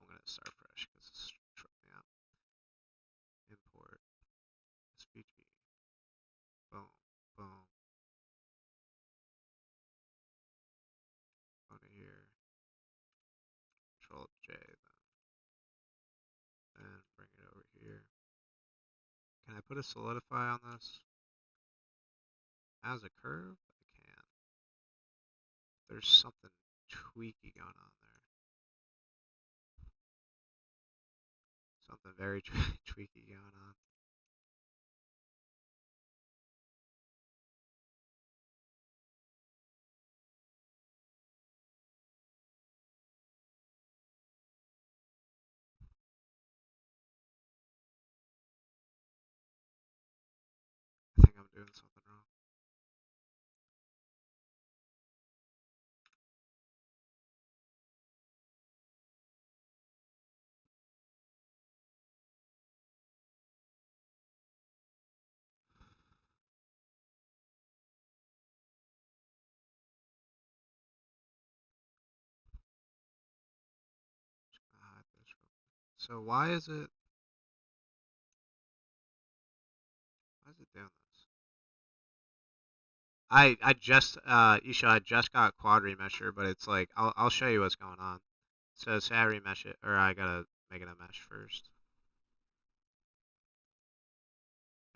gonna start fresh because it's tripping me out. Import SVG. Boom. Boom. Go to here. Control J then bring it over here. Can I put a solidify on this? As a curve? I can. There's something tweaky going on there. Something very tweaky going on. I think I'm doing something wrong. Hide this real quick. So why is it doing this? I just Isha, I just got quad remesher, but it's like I'll show you what's going on. So say I remesh it, or I gotta make it a mesh first,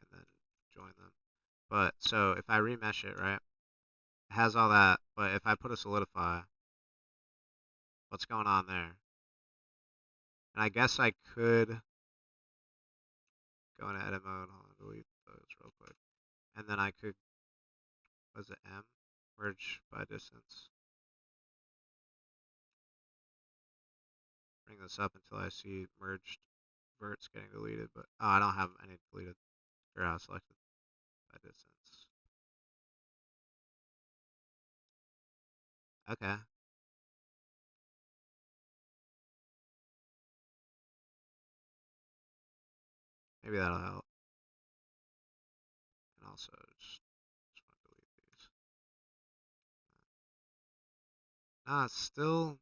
and then join them. But so if I remesh it, right, it has all that. But if I put a solidify, what's going on there? And I guess I could go into edit mode. Hold on, delete those real quick, and then I could, was it M? Merge by distance. Bring this up until I see merged verts getting deleted, but I don't have any deleted or selected by distance. Okay. Maybe that'll help. And also just want to delete these. Nah, still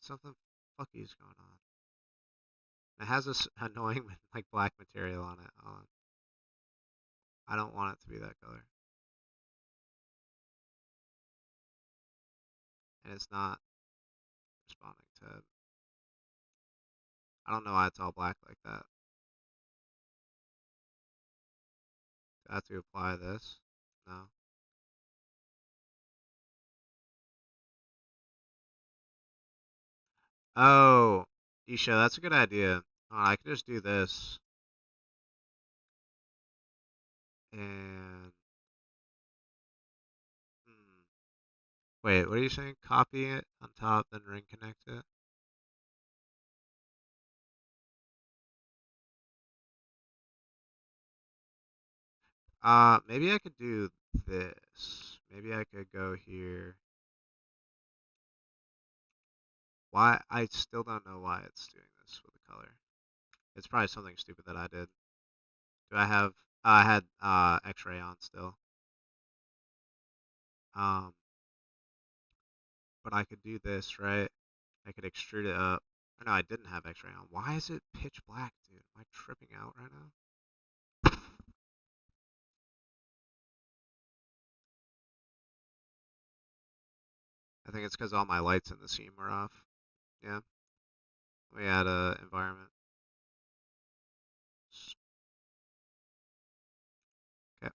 something fucky is going on. It has this annoying like black material on it. I don't want it to be that color. And it's not responding to it. I don't know why it's all black like that. Do I have to apply this? No. Oh, Isha, that's a good idea. I could just do this. And hmm, wait, what are you saying? Copy it on top, then ring connect it? Maybe I could do this. Maybe I could go here. Why? I still don't know why it's doing this with the color. It's probably something stupid that I did. Do I have? I had X-ray on still. Um, but I could do this, right? I could extrude it up. Or no, I didn't have X-ray on. Why is it pitch black, dude? Am I tripping out right now? I think it's because all my lights in the scene were off. Yeah. We had a environment. Okay.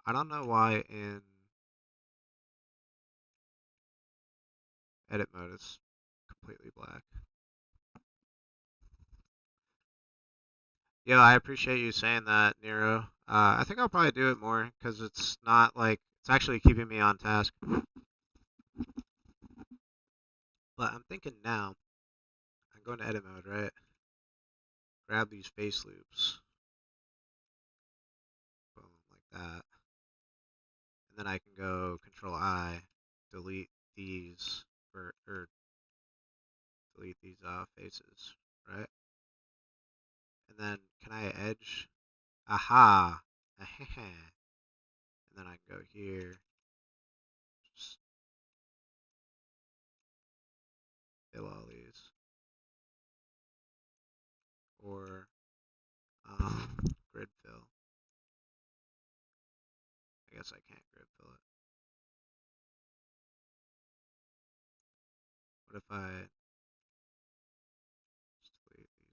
I don't know why in edit mode it's completely black. Yeah, I appreciate you saying that, Nero. I think I'll probably do it more because it's not like it's actually keeping me on task. But I'm thinking now, I'm going to edit mode, right? Grab these face loops, boom, like that, and then I can go Control I, delete these or delete these faces, right? And then can I edge? Aha, and then I can go here, just fill all these, or grid fill. I guess I can't grid fill it. What if I just delete these?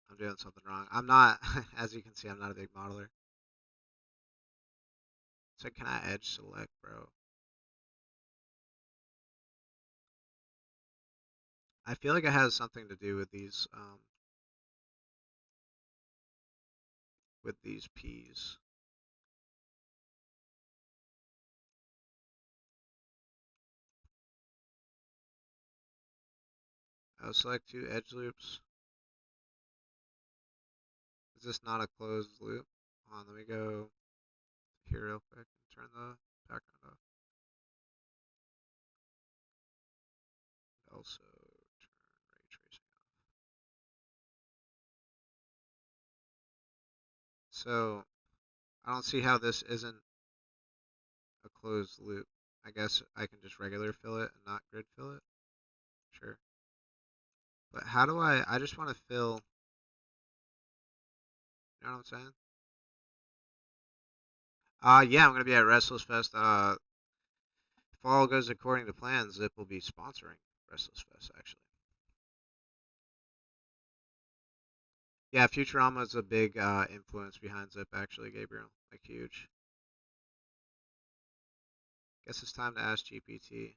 I'm doing something wrong. I'm not, as you can see, I'm not a big modeler. So can I edge select, bro? I feel like it has something to do with these P's. I'll select two edge loops. Is this not a closed loop? Hold on, let me go here real quick and turn the background off. Also turn ray tracing off. So I don't see how this isn't a closed loop. I guess I can just regular fill it and not grid fill it. Sure. But how do I just want to fill, you know what I'm saying? Yeah, I'm gonna be at Restless Fest. If all goes according to plan, Zipp will be sponsoring Restless Fest actually. Yeah, Futurama is a big influence behind Zipp actually, Gabriel. Like huge. Guess it's time to ask GPT.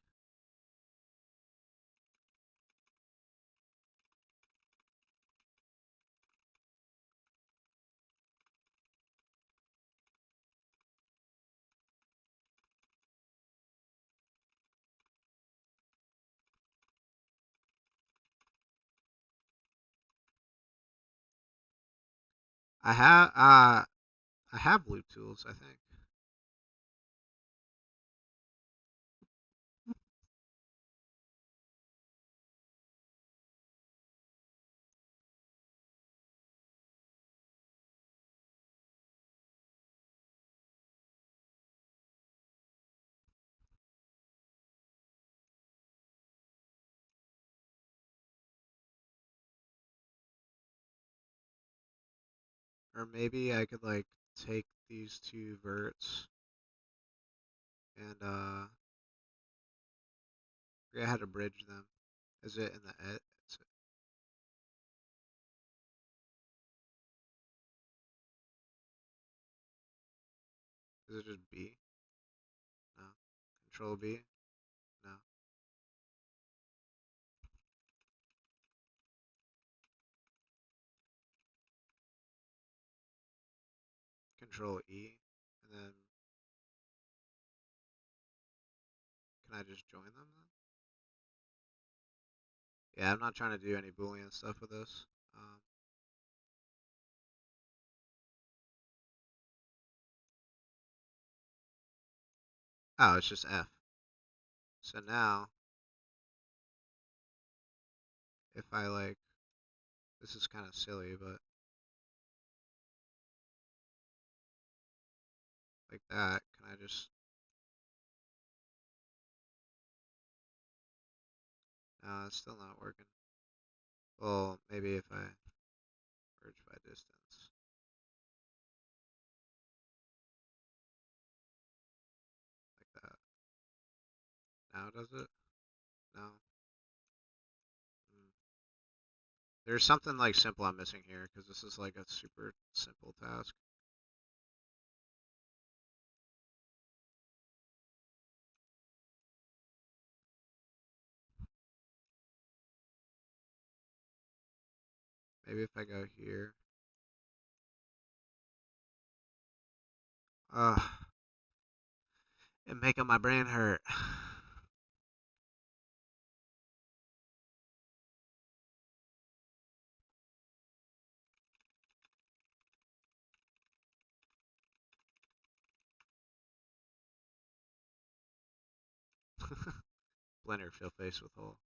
I have I have loop tools, I think. Or maybe I could like take these two verts and forget how to bridge them. Is it in the ed? Is it just B? No. Control B? No. Control E? And then can I just join them then? Yeah, I'm not trying to do any Boolean stuff with this. Um, Oh, it's just F. So now, if I like, this is kind of silly, but like that, can I just, no, it's still not working. Well, maybe if I merge by distance. Like that. Now does it? No. Mm. There's something like simple I'm missing here, because this is like a super simple task. Maybe if I go here. Ugh. It's making my brain hurt. Blender fill face with hole.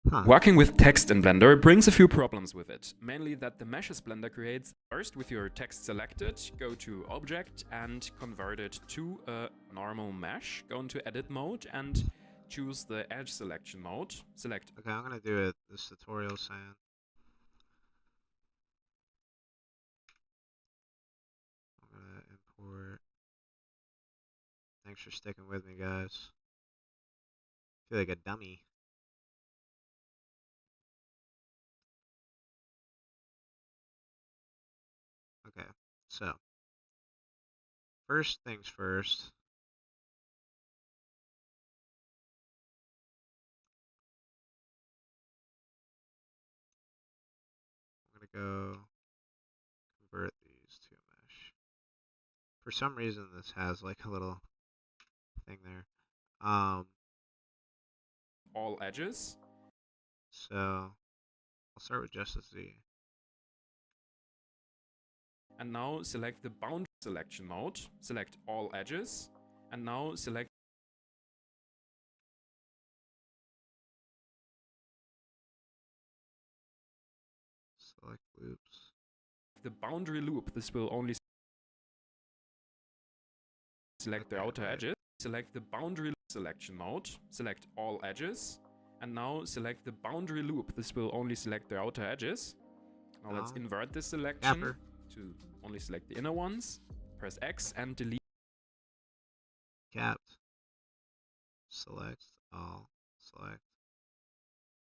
Huh. Working with text in Blender brings a few problems with it, mainly that the meshes Blender creates. First, with your text selected, go to Object and convert it to a normal mesh. Go into Edit mode and choose the Edge selection mode. Select. Okay, I'm gonna do it. This tutorial saying. I'm gonna import. Thanks for sticking with me, guys. I feel like a dummy. Okay, so first things first. I'm gonna go convert these to mesh. For some reason, this has like a little thing there. All edges. So I'll start with just a Z. And now select the boundary selection mode. Select all edges. And now select Select loops. the boundary loop. This will only select the outer edges. Select the boundary selection mode. Select all edges. And now select the boundary loop. This will only select the outer edges. Now let's invert this selection to only select the inner ones. Press X and delete. Capped. Select all. Select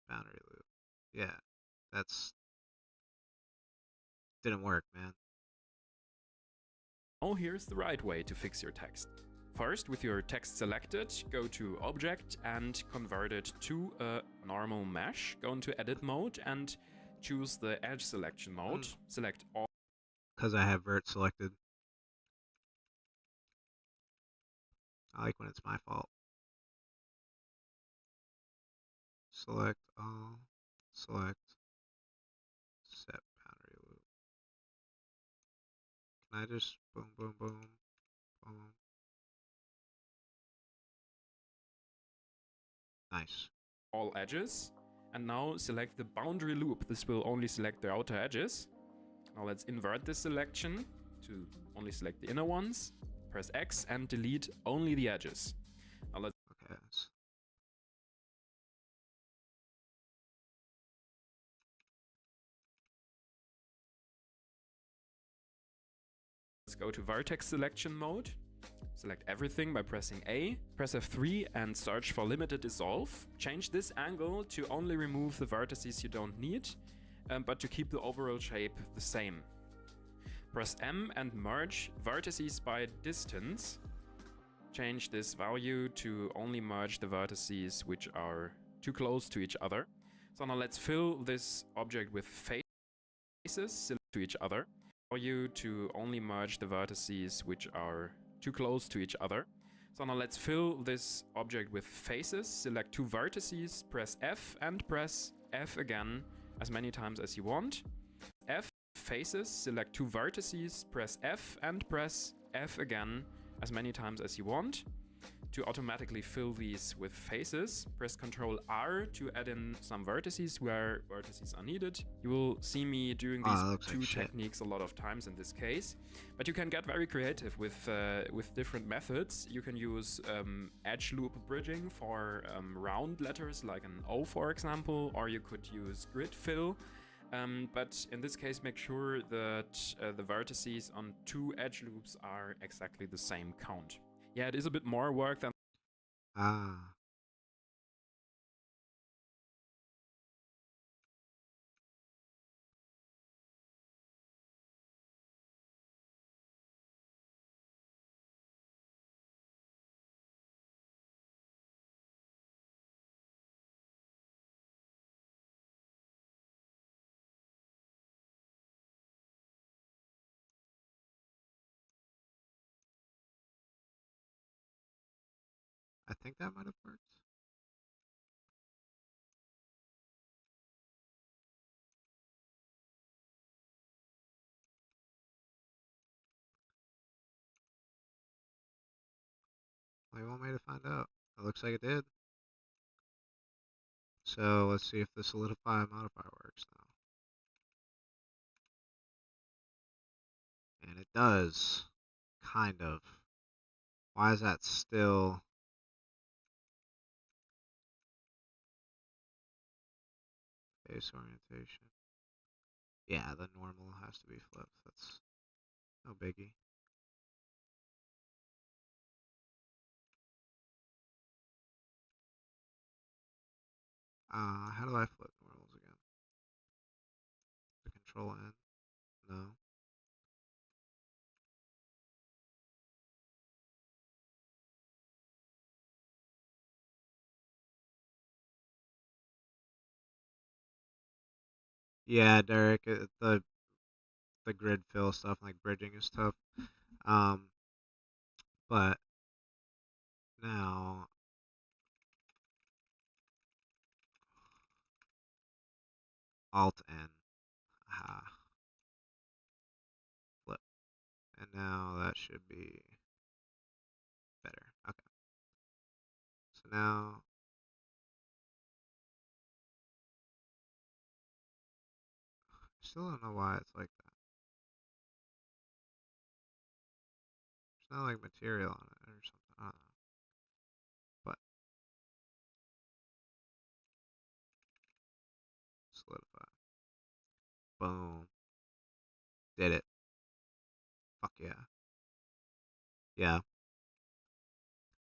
boundary loop. Yeah, that's didn't work, man. Now here's the right way to fix your text. First, with your text selected, go to Object and convert it to a normal mesh. Go into Edit mode and choose the Edge selection mode. Select all. Because I have vert selected. I like when it's my fault. Select all. Select set boundary loop. Can I just boom, boom, boom, boom? Nice. All edges. And now select the boundary loop. This will only select the outer edges. Now let's invert this selection to only select the inner ones. Press X and delete only the edges. Now let's go to vertex selection mode. Select everything by pressing A. Press F3 and search for limited dissolve. Change this angle to only remove the vertices you don't need. but to keep the overall shape the same. Press M and merge vertices by distance. Change this value to only merge the vertices which are too close to each other. So now let's fill this object with faces similar to each other. Value to only merge the vertices which are too close to each other. So now let's fill this object with faces. Select two vertices, press F and press F again as many times as you want. F, faces, select two vertices, press F and press F again as many times as you want. To automatically fill these with faces, press Ctrl R to add in some vertices where vertices are needed. You will see me doing these two techniques a lot of times in this case, but you can get very creative with different methods. You can use edge loop bridging for round letters like an O, for example, or you could use grid fill. But in this case, make sure that the vertices on two edge loops are exactly the same count. Yeah, it is a bit more work than... Ah. I think that might have worked. Well, you want me to find out? It looks like it did. So let's see if the solidify modifier works now. And it does. Kind of. Why is that still... Face orientation. Yeah, the normal has to be flipped. That's no biggie. How do I flip normals again? The Control N? No. Yeah, Derek, the grid fill stuff like bridging is tough. But now Alt N. Aha. Flip. And now that should be better. Okay. So now still don't know why it's like that. There's no like material on it or something. I don't know. But solidify. Boom. Did it. Fuck yeah. Yeah.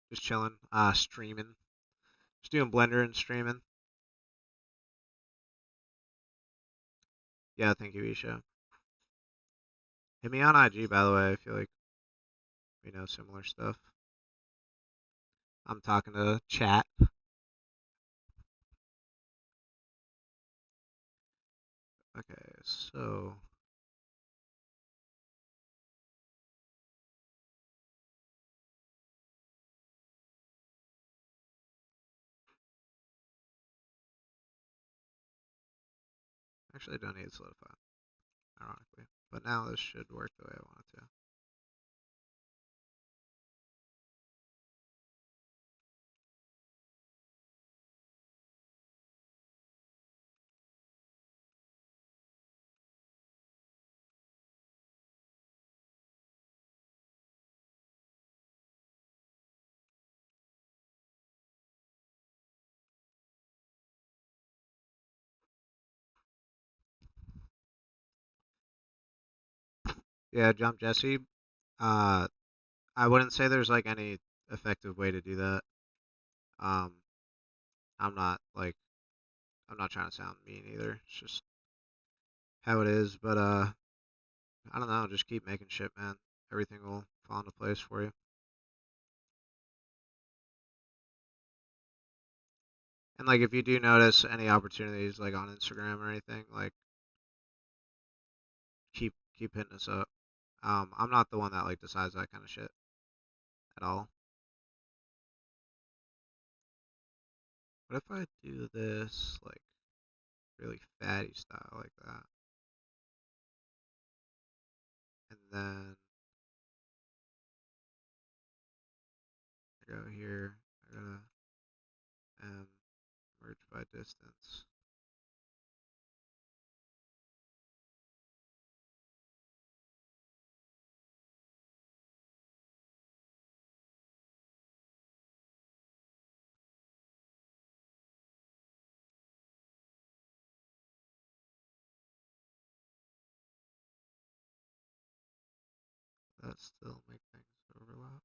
Just chilling. Streaming. Just doing Blender and streaming. Yeah, thank you, Isha. Hit me on IG, by the way. I feel like we know similar stuff. I'm talking to chat. Okay, so actually I don't need solidify, ironically. But now this should work the way I want it to. Yeah, jump Jesse. Uh, I wouldn't say there's like any effective way to do that. Um, I'm not like I'm not trying to sound mean either. It's just how it is, but I don't know. Just keep making shit, man. Everything will fall into place for you. And like, if you do notice any opportunities, like on Instagram or anything, like keep hitting us up. I'm not the one that like decides that kind of shit at all. What if I do this like really fatty style like that, and then I go here, I go to M, merge by distance. That still make things overlap?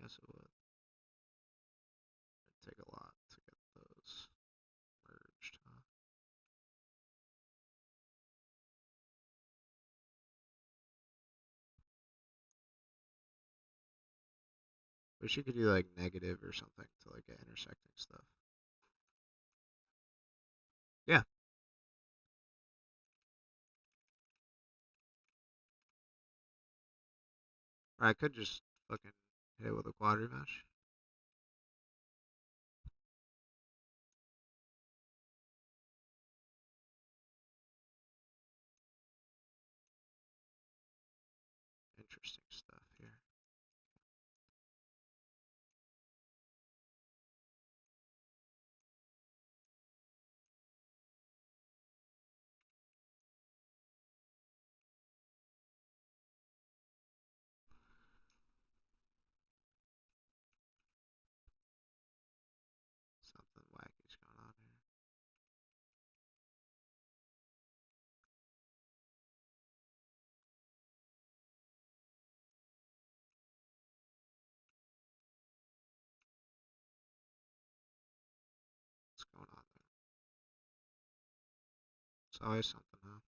Yes, it would. It'd take a lot to get those merged, huh? Wish you could do like negative or something to like get intersecting stuff. Yeah, or I could just fucking hit it with a quad remesh. Interesting stuff here. Something wacky's going on here. What's going on there? It's always something, huh?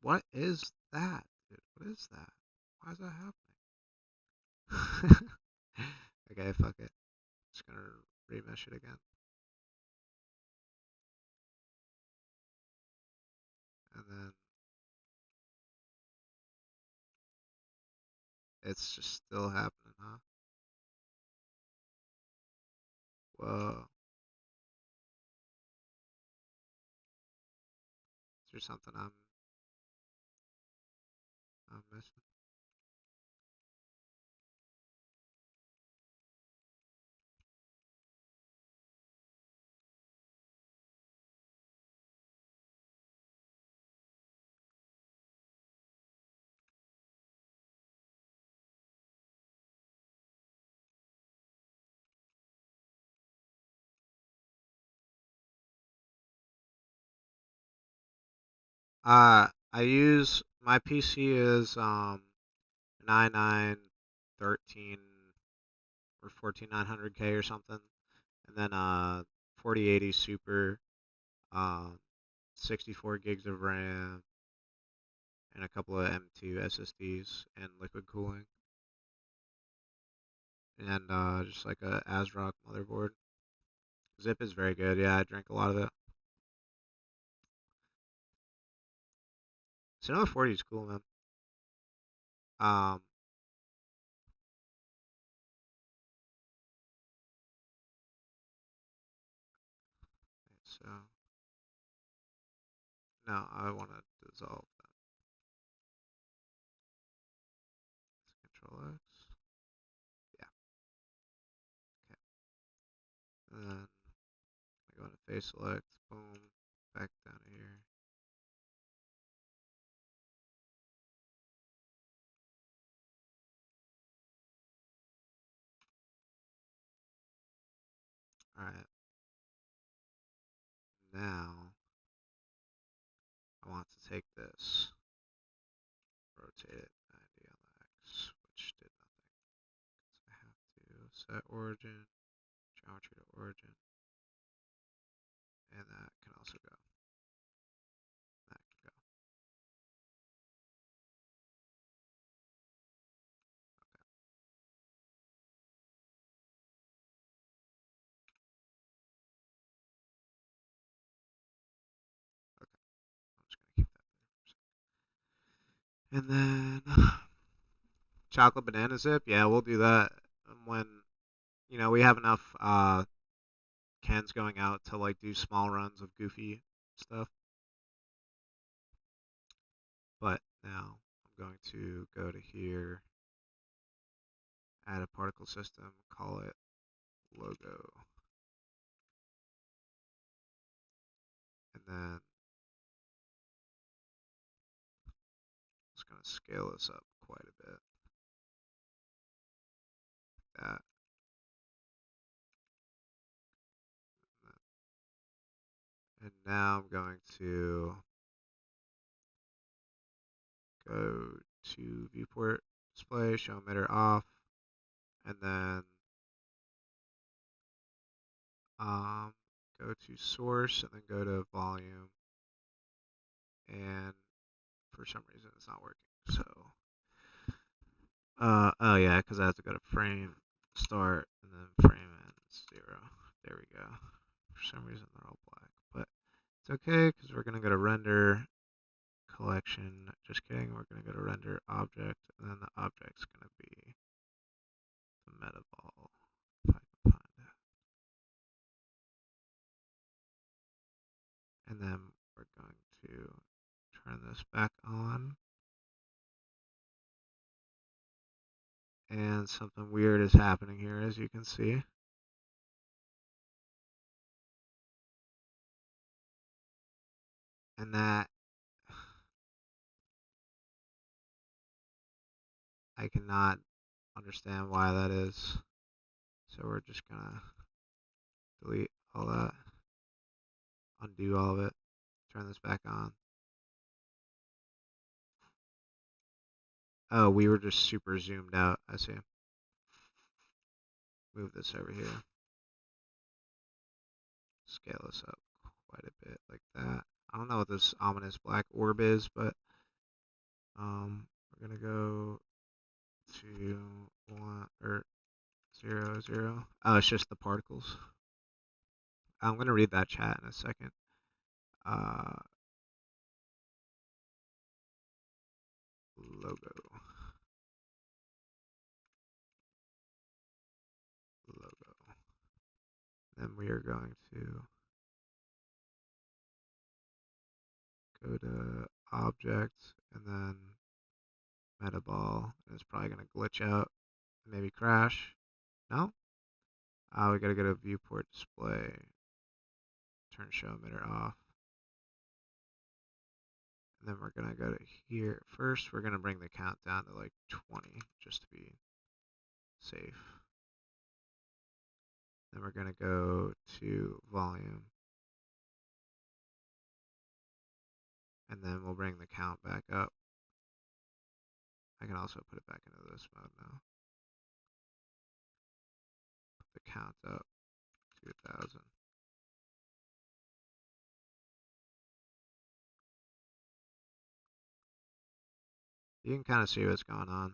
What is that, dude? What is that? Why is that happening? Okay, fuck it. Just gonna remesh it again. And then it's just still happening, huh? Whoa. Is there something I'm missing? I use my PC is 9913 or 14900K or something, and then 4080 Super, um 64 gigs of RAM, and a couple of M2 SSDs and liquid cooling, and just like a ASRock motherboard. Zipp is very good. Yeah, I drink a lot of it. Cinema 40 is cool, man. Um, so no, I want to dissolve that. Control X. Yeah. Okay. And then I go into face select. Boom. Back down here. Alright, now I want to take this, rotate it 90 on the X, which did nothing. So I have to set origin, geometry to origin, and that can also go. That can go. Okay, I'm just gonna keep that there for a second. And then chocolate banana zip, yeah, we'll do that when we have enough cans going out to like do small runs of goofy stuff. But now I'm going to go to here, add a particle system, call it logo, and then it's going to scale this up quite a bit. Like that. And now I'm going to go to viewport display, show emitter off, and then go to source and then go to volume. And for some reason it's not working. So, oh yeah, because I have to go to frame start and then frame end 0. There we go. For some reason they're all black, but it's okay because we're gonna go to render collection. Just kidding. We're gonna go to render object, and then the object's gonna be the metaball. If I can find it. And then we're going to turn this back on. And something weird is happening here, as you can see. And that I cannot understand why that is. So we're just gonna delete all that, undo all of it, turn this back on. Oh, we were just super zoomed out. I see. Move this over here. Scale this up quite a bit like that. I don't know what this ominous black orb is, but we're gonna go to 1 or 0, 0. Oh, it's just the particles. I'm gonna read that chat in a second. Logo. Then we are going to go to object and then metaball. And it's probably going to glitch out, maybe crash. No? We got to go to viewport display, turn show emitter off. And then we're going to go to here. First, we're going to bring the count down to like 20 just to be safe. Then we're going to go to volume. And then we'll bring the count back up. I can also put it back into this mode now. Put the count up to 1,000. You can kind of see what's going on.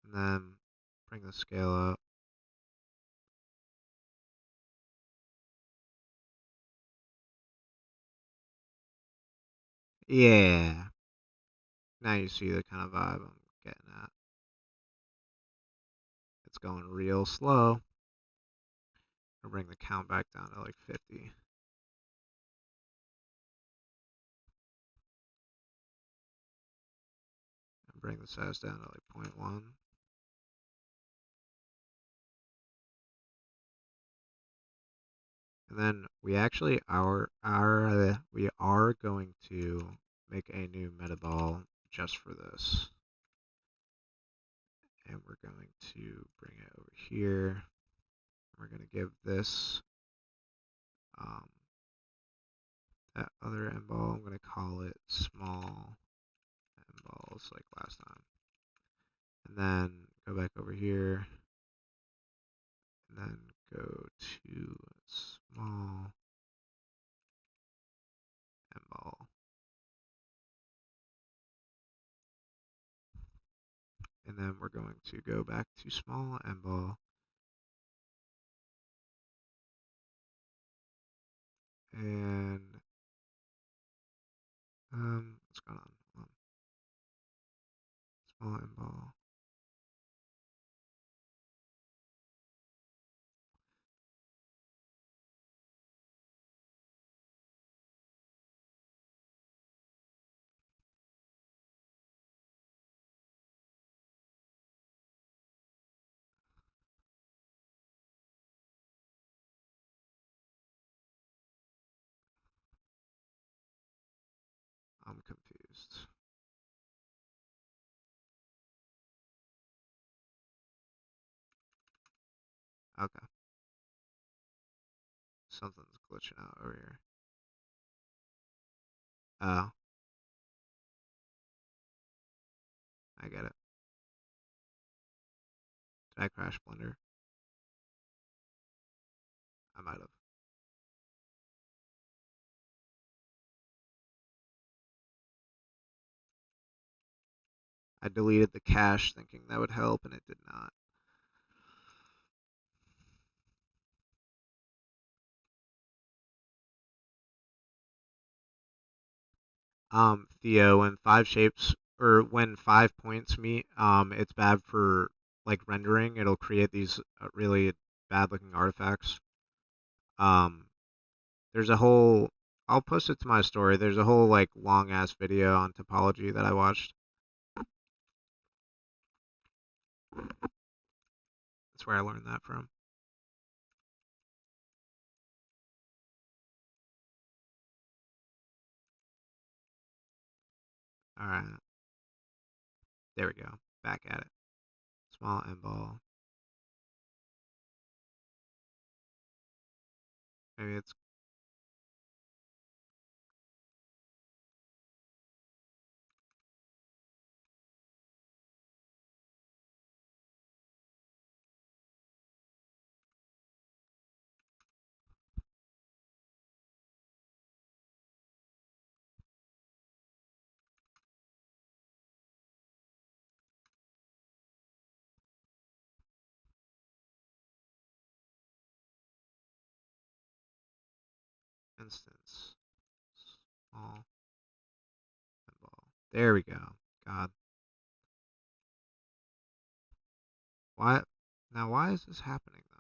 And then bring the scale up. Yeah. Now you see the kind of vibe I'm getting at. It's going real slow. I'll bring the count back down to like 50. And bring the size down to like 0.1. And then we actually we are going to make a new metaball just for this. And we're going to bring it over here. we're going to give this that other end ball, I'm going to call it small end balls like last time. And then go back over here. And then go to small end ball. And then we're going to go back to small end ball. And what's going on? Hold on. Small end ball. I'm confused. Okay. Something's glitching out over here. Oh, I get it. Did I crash Blender? I might have. I deleted the cache thinking that would help, and it did not. Theo, when five shapes or when 5 points meet, it's bad for like rendering. It'll create these really bad looking artifacts. Um, there's a whole. I'll post it to my story. There's a whole like long ass video on topology that I watched. That's where I learned that from. All right, there we go. Back at it. Small end ball. Maybe it's instance. Small end ball. There we go. God. Why? Now, why is this happening though?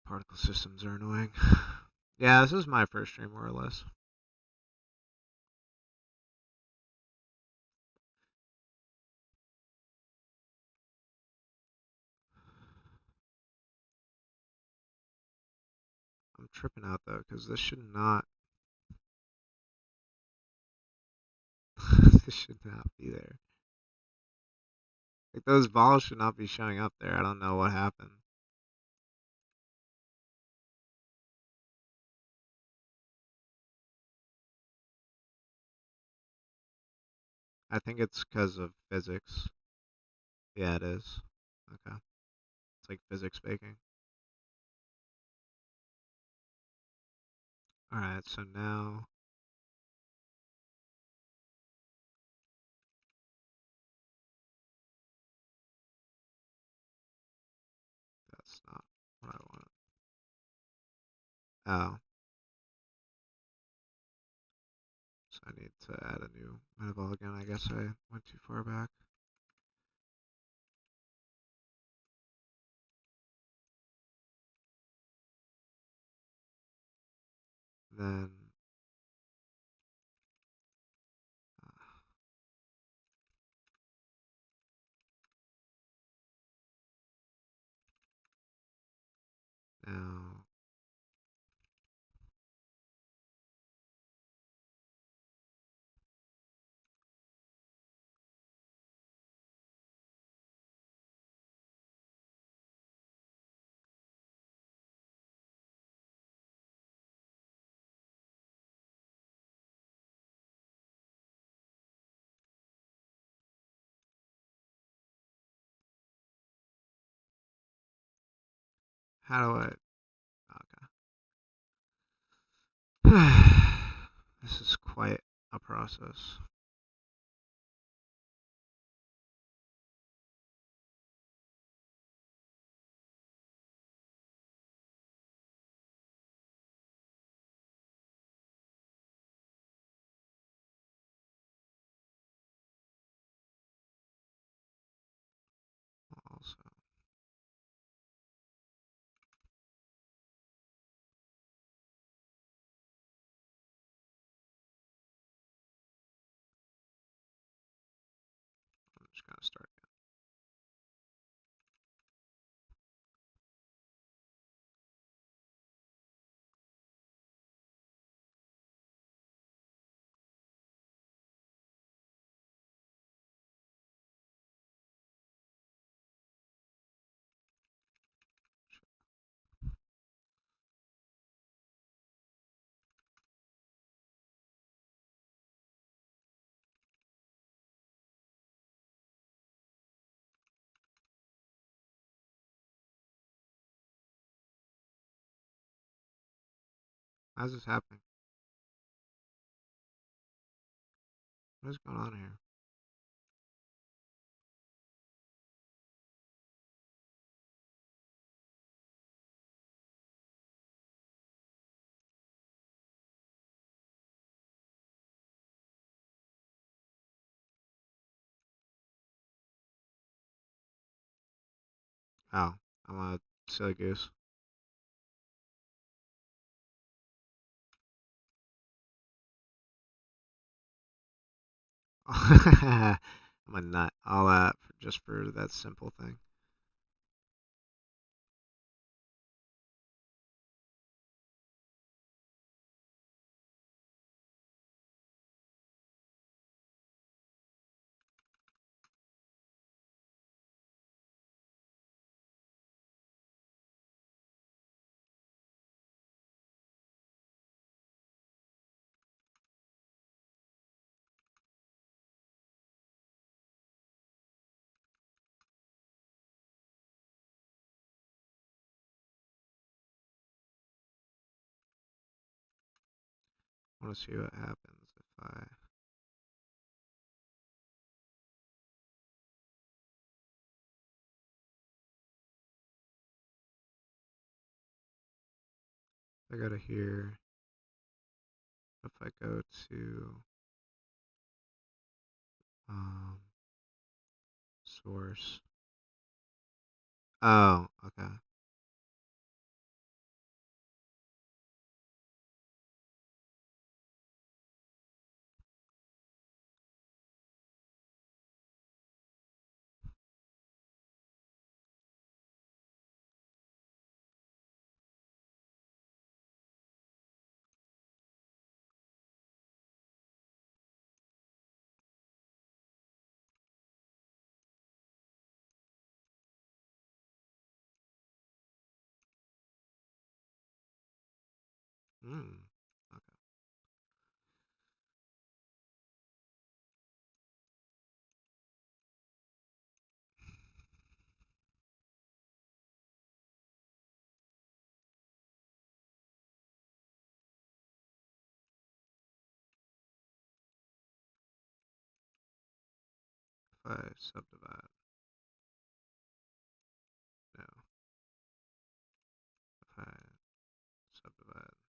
Particle systems are annoying. Yeah, this is my first stream, more or less. I'm tripping out though, because this should not. This should not be there. Like those balls should not be showing up there. I don't know what happened. I think it's because of physics. Yeah, it is. Okay. It's like physics baking. Alright, so now that's not what I want. Oh, so I need to add a new metaball again. I guess I went too far back. Then now, how do I? Okay. This is quite a process. Also, I'm just gonna start again. How's this happening? What is going on here? Oh, I'm a silly goose. I'm a nut. All that just for that simple thing. I want to see what happens if I go to here. If I go to um, source. Oh, okay. Hmm. Okay. 5 subdivide. No. 5 subdivide.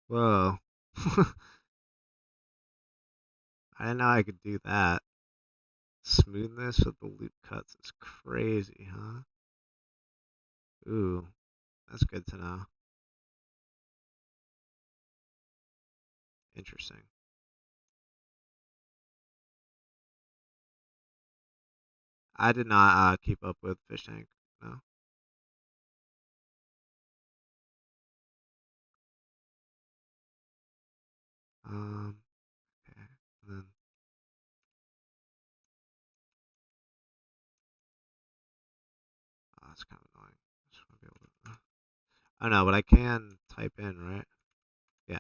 Whoa. I didn't know I could do that. Smoothness with the loop cuts is crazy, huh? Ooh, that's good to know. Interesting. I did not keep up with fish tank. No. Okay. And then that's kind of annoying. Just want to be able to. I know, but I can type in, right? Yeah.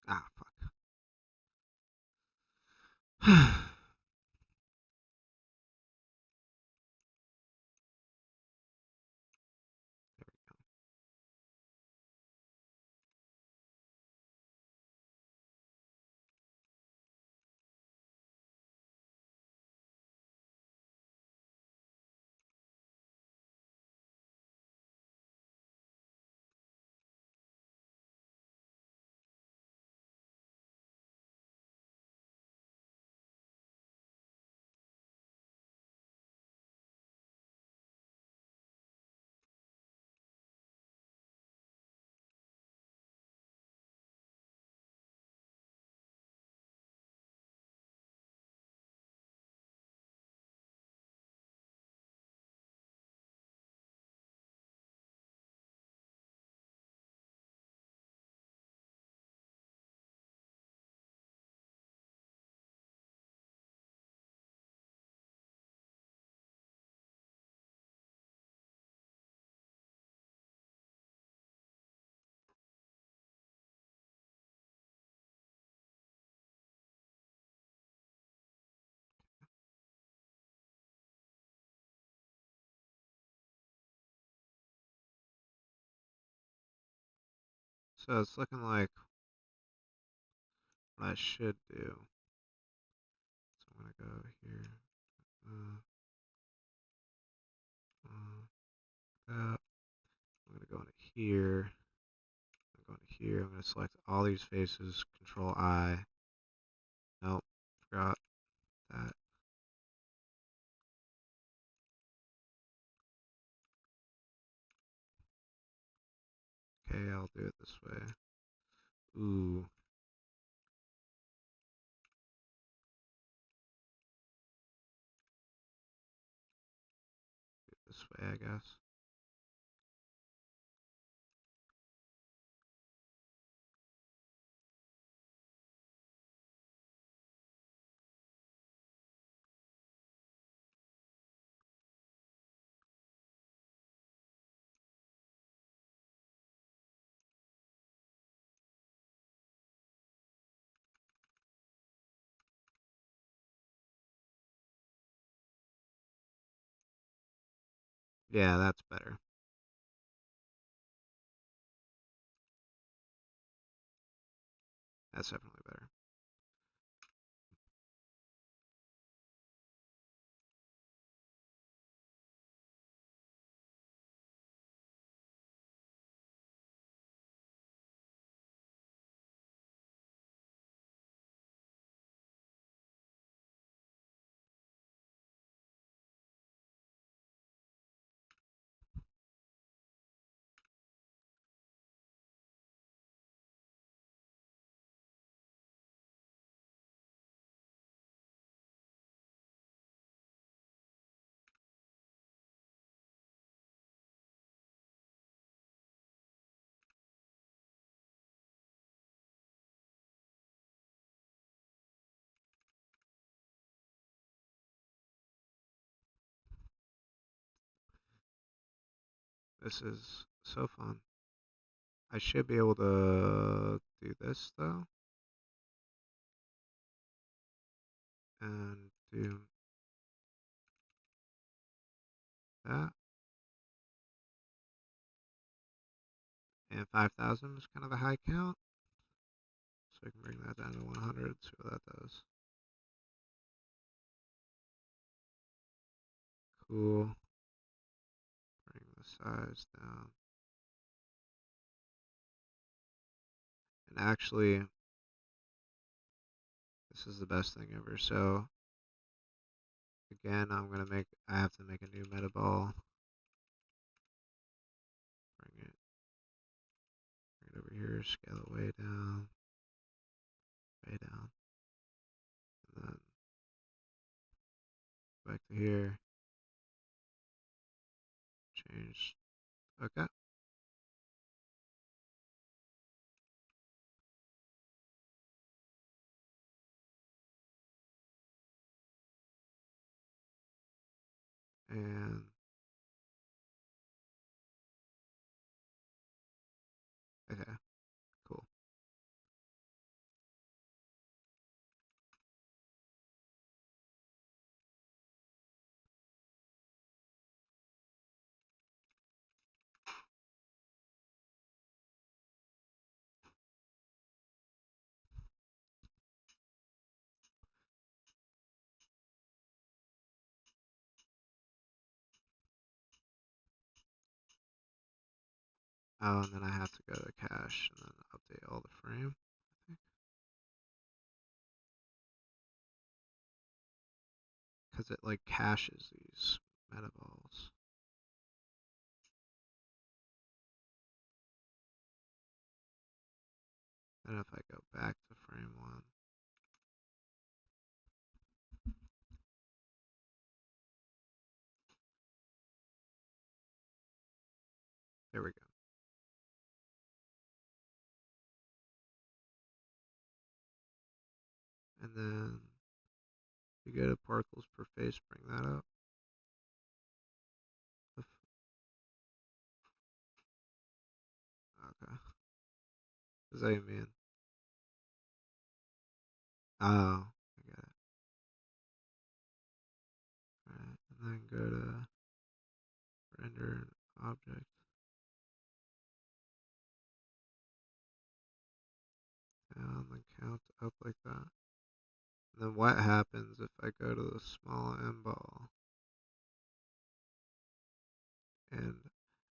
Ah, fuck. So it's looking like what I should do. So I'm gonna go here. Uh, that. I'm gonna go into here. I'm going to here. I'm gonna select all these faces. Control I. Nope. Forgot that. Okay, I'll do it this way. Ooh. Do it this way, I guess. Yeah, that's better. That's definitely better. This is so fun. I should be able to do this though, and do that. And 5,000 is kind of a high count, so I can bring that down to 100. See what that does. Cool. Bring the size down. And actually, this is the best thing ever. So again, I have to make a new metaball. Bring it over here, scale it way down, and then back to here, change, okay. And okay, cool. Oh, and then I have to go to cache and then update all the frame, I think. Because it like caches these metaballs. Then if I go back to frame one, there we go. And then you go to particles per face, bring that up. Okay. What does that mean? Oh, I get it. Alright, and then go to render object. Down, then count up like that. And then what happens if I go to the small M ball? And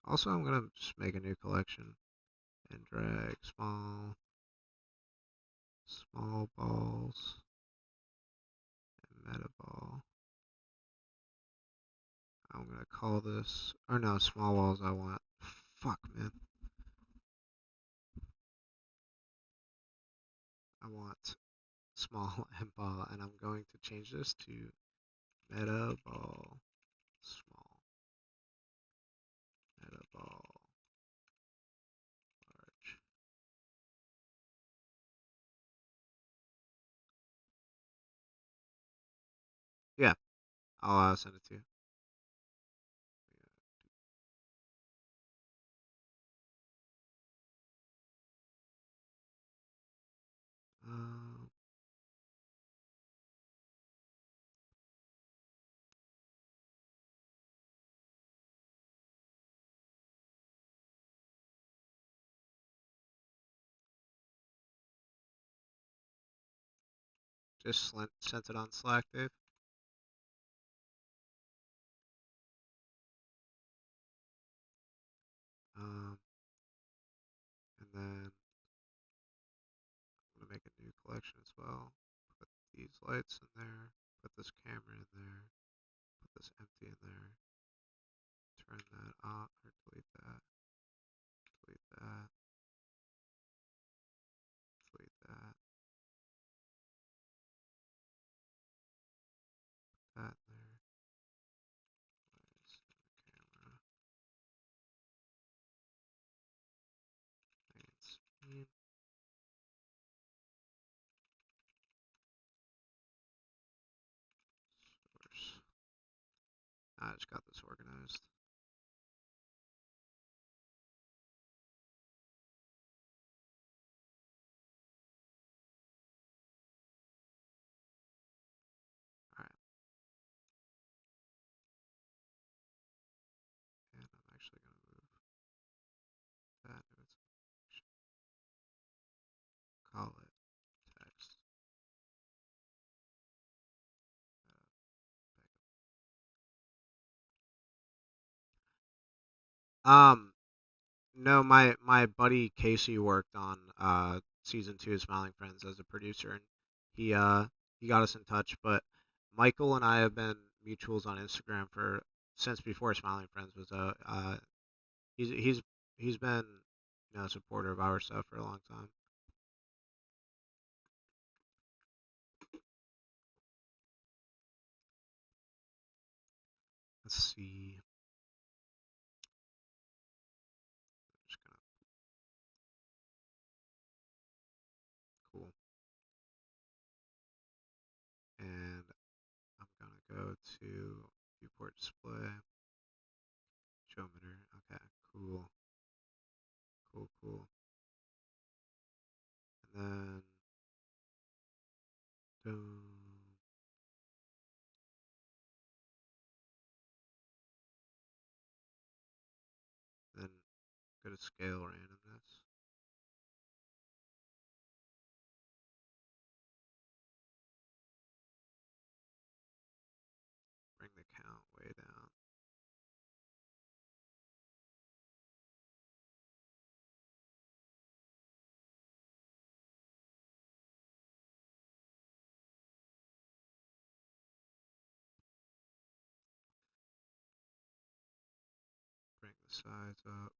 also I'm gonna just make a new collection and drag small balls and metaball. I'm gonna call this, or no, small balls I want. Fuck, man. I want small M ball, and I'm going to change this to metaball small, metaball large. Yeah, I'll send it to you. Um, just sent it on Slack, Dave. Um, and then I'm gonna make a new collection as well. Put these lights in there. Put this camera in there. Put this empty in there. Turn that off or delete that. Delete that. Delete that. Put that in there. Lights in the camera. Main screen. Source. I just got this organized. Um, no, my buddy Casey worked on season 2 of Smiling Friends as a producer, and he uh he got us in touch. But Michael and I have been mutuals on Instagram for since before Smiling Friends was he's he's he's been a supporter of our stuff for a long time. Let's see. Just gonna cool, and I'm gonna go to viewport display, show emitter. Okay, cool, cool. And then then go to scale randomness. Bring the count way down. Bring the size up.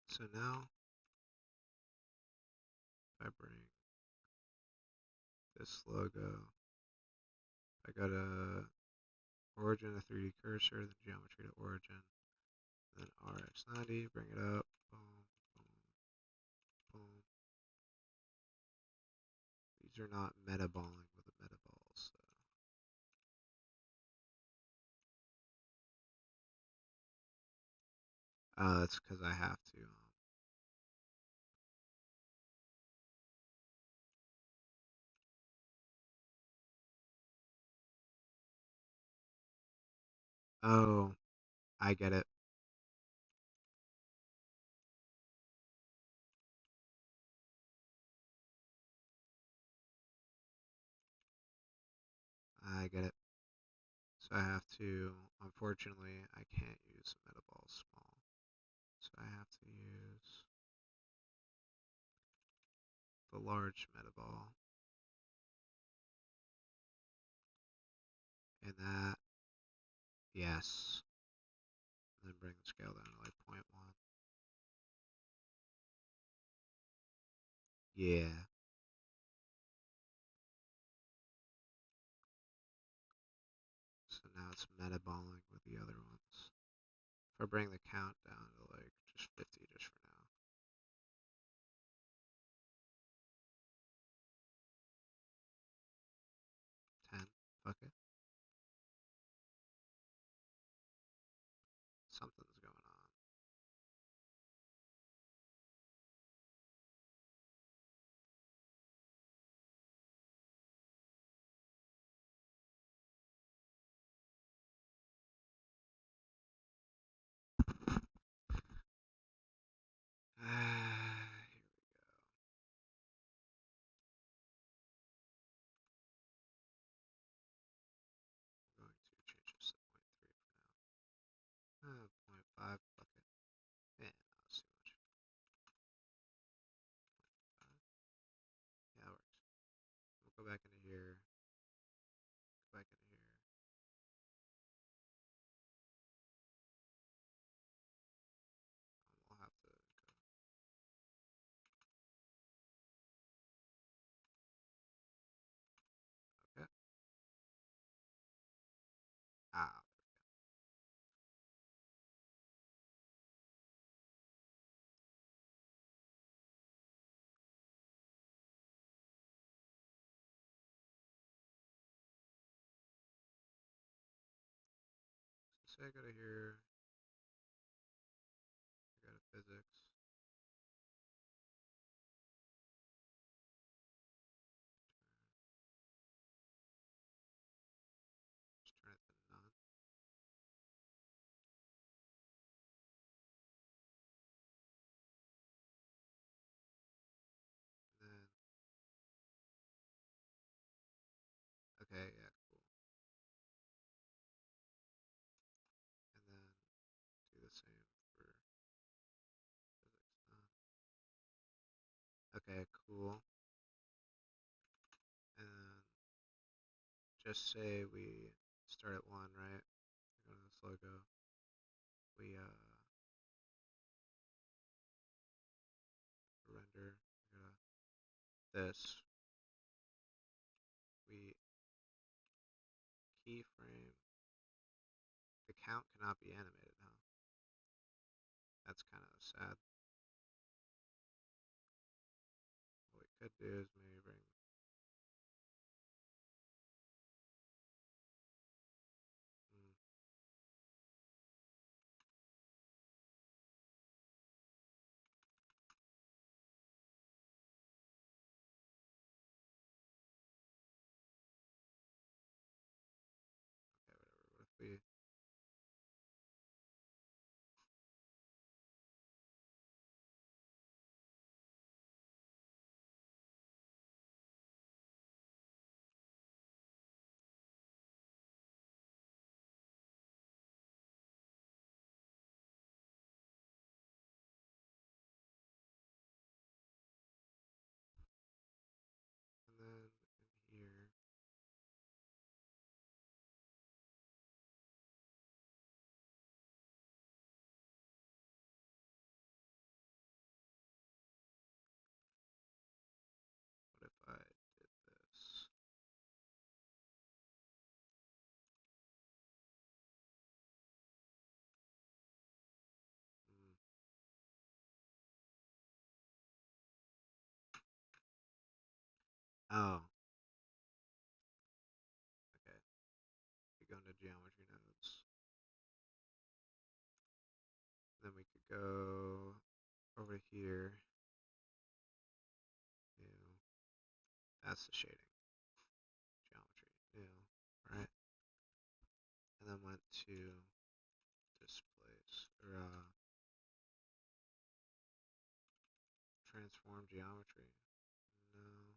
So now, if I bring this logo, I go to origin to 3D cursor, then geometry to origin, then RX90, bring it up, boom, boom, boom. These are not metaballing with the metaballs. So. That's because I have to. Oh, I get it. I get it. So I have to. Unfortunately, I can't use the metaball small. So I have to use the large metaball. And that, yes. And then bring the scale down to like 0.1. Yeah. So now it's metaballing with the other ones. If I bring the count down to like just 50 just for now. 10. Fuck it. Something's going on. I'm going to change this to 0.3 for now. 0.5. Fuck it. Yeah, that's too much. 0.5. Yeah, that works. We'll go back into here. Go back into here. We'll have to go. Okay. Ah. So say I go to here. I go to physics. Just turn it to none. And then Okay, cool. And just say we start at 1, right? Go to this logo. We render. Go to this. We keyframe. The count cannot be animated, huh? That's kind of sad. What we could do is maybe bring. Mm, okay, whatever. What if we. And then in here. What if I did this? Mm, oh, okay. We go into geometry nodes. Then we could go over here. New. That's the shading. Geometry. New. Right. And then went to displace or transform geometry. No.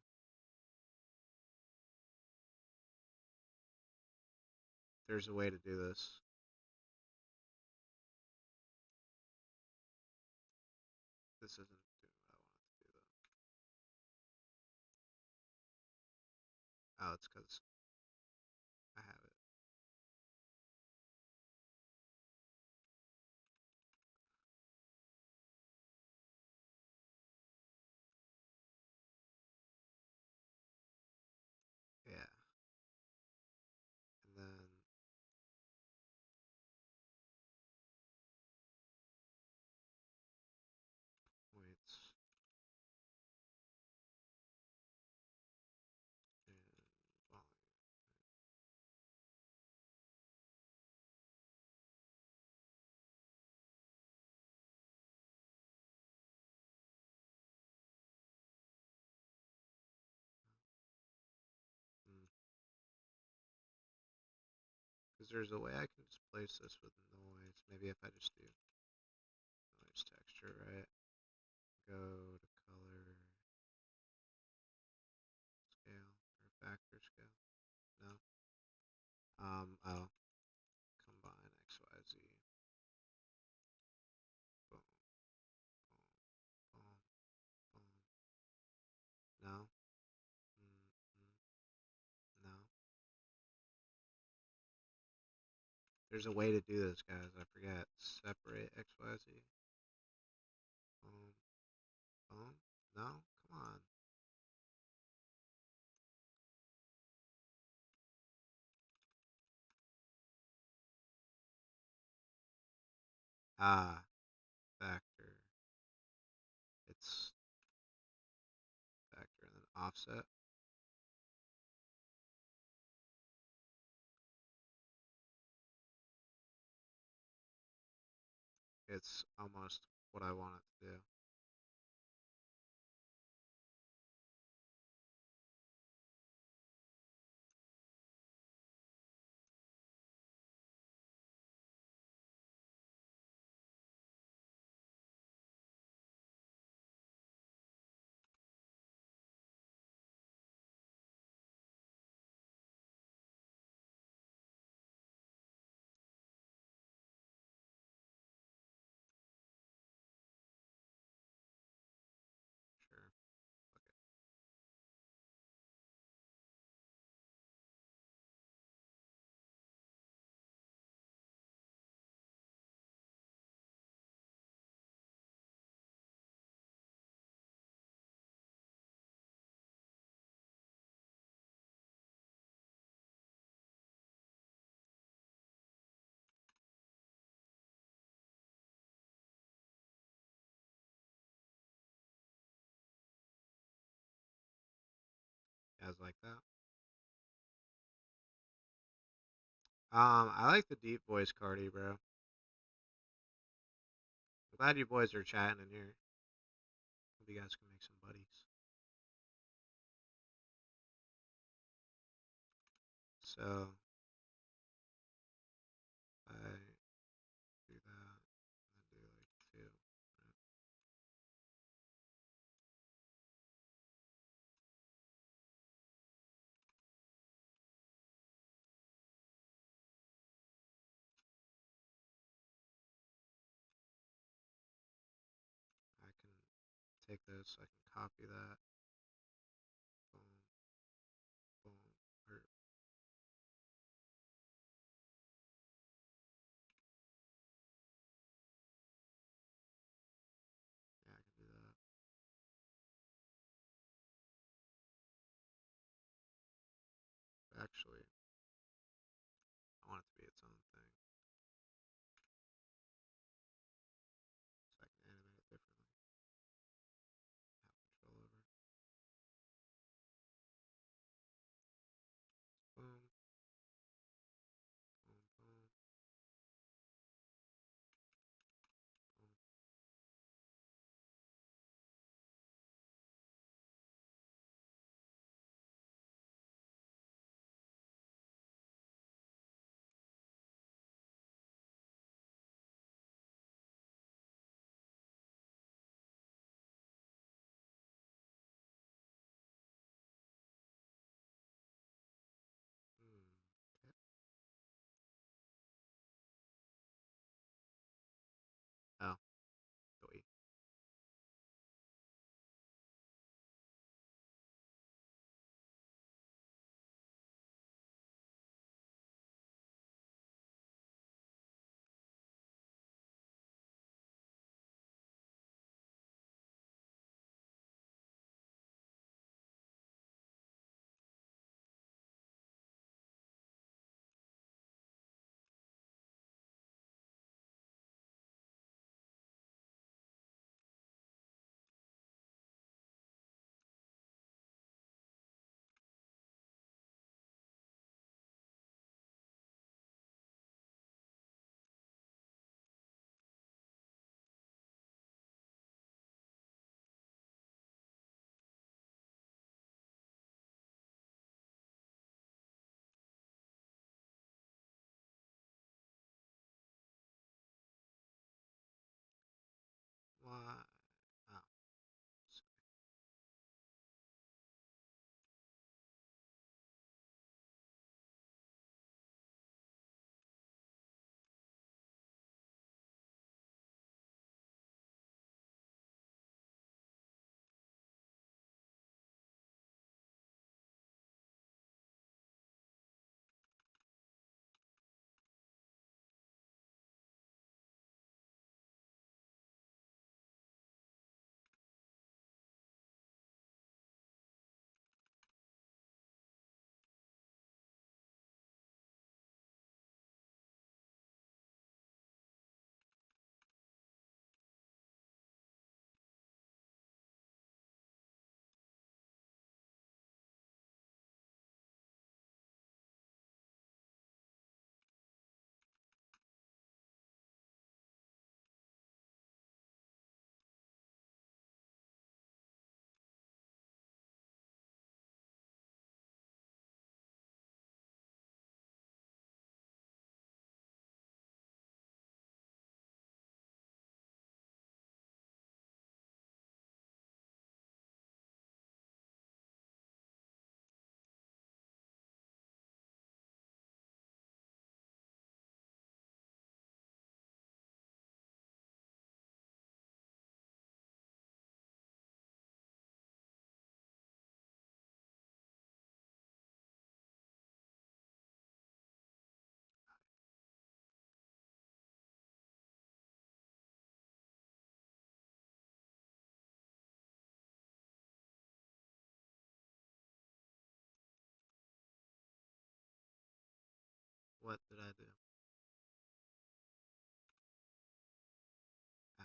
There's a way to do this. This isn't doing what I wanted to do though. Oh, it's because I have it. Yeah. And then points and volume. Because there's a way I can displace this with noise. Maybe if I just do noise texture, right? Go to color scale or factor scale. No. Oh, combine X, Y, Z. Boom, boom, boom, boom. No. No. There's a way to do this, guys. I forget. Separate X, Y, Z. Boom, boom. No. Come on. Ah, factor. It's factor and then offset. It's almost what I want it to do. like that. I like the deep voice Cardi, bro. I'm glad you boys are chatting in here. Hope you guys can make some buddies. So I do that, and then do like two. Right? I can take this. I can copy that. Boom, boom. Or yeah, I can do that. Actually, I want it to be its own thing, so I can animate it differently. Have control over. Boom, boom, boom, boom. Okay. Oh, wait. Why? Oh, what did I do? Oh,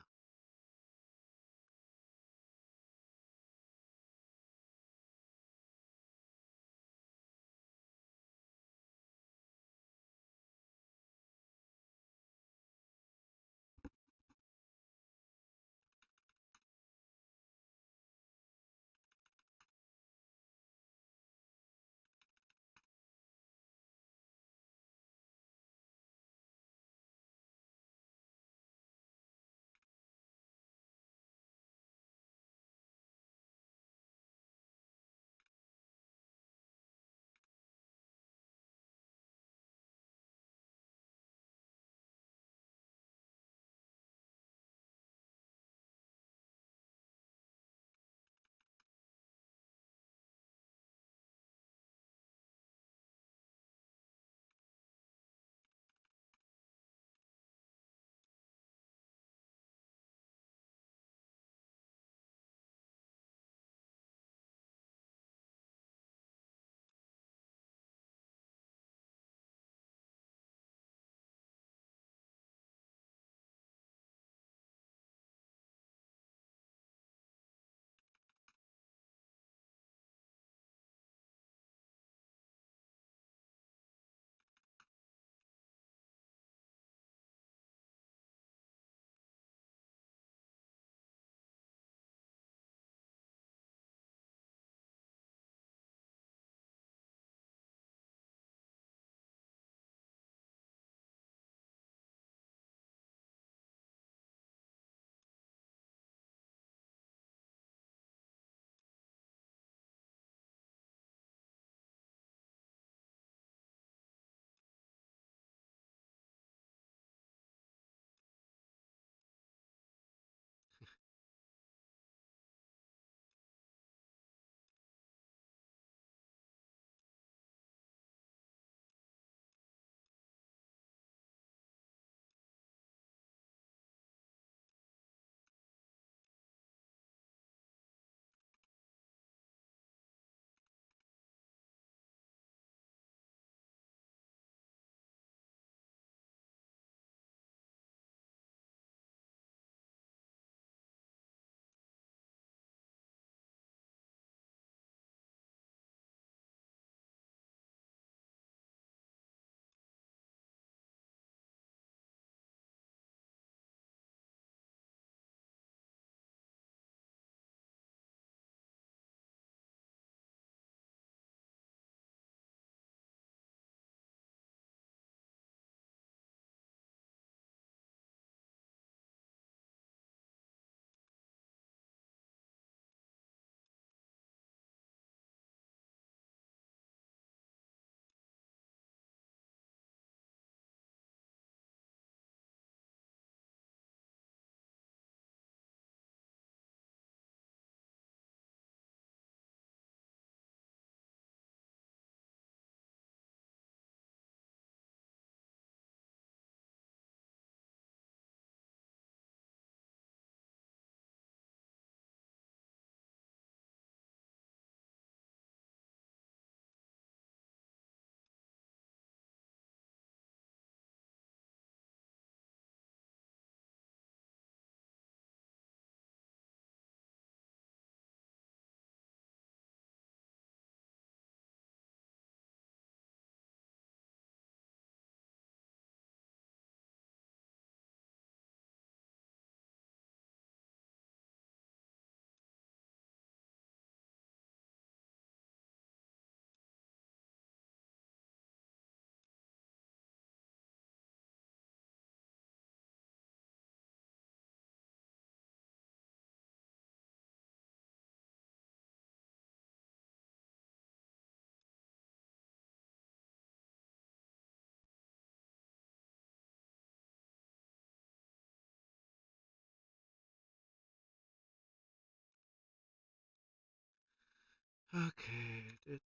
Okay.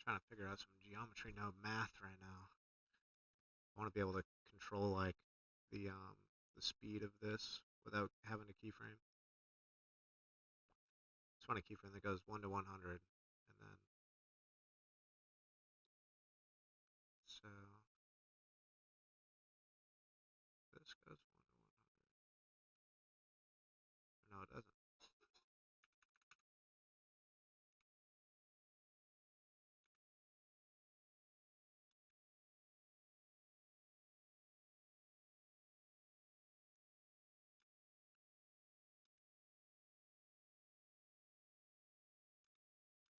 Trying to figure out some geometry node math right now. I want to be able to control like the speed of this without having a keyframe. Just want a keyframe that goes 1 to 100, and then so this goes 1 to 100. No, it doesn't.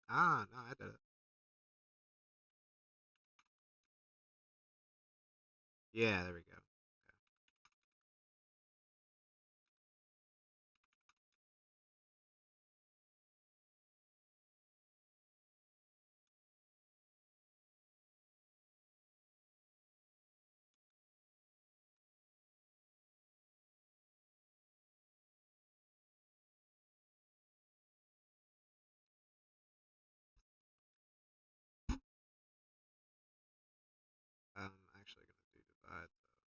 Ah, no, I did it. Yeah, there we go. Okay. I'm actually gonna do divide though.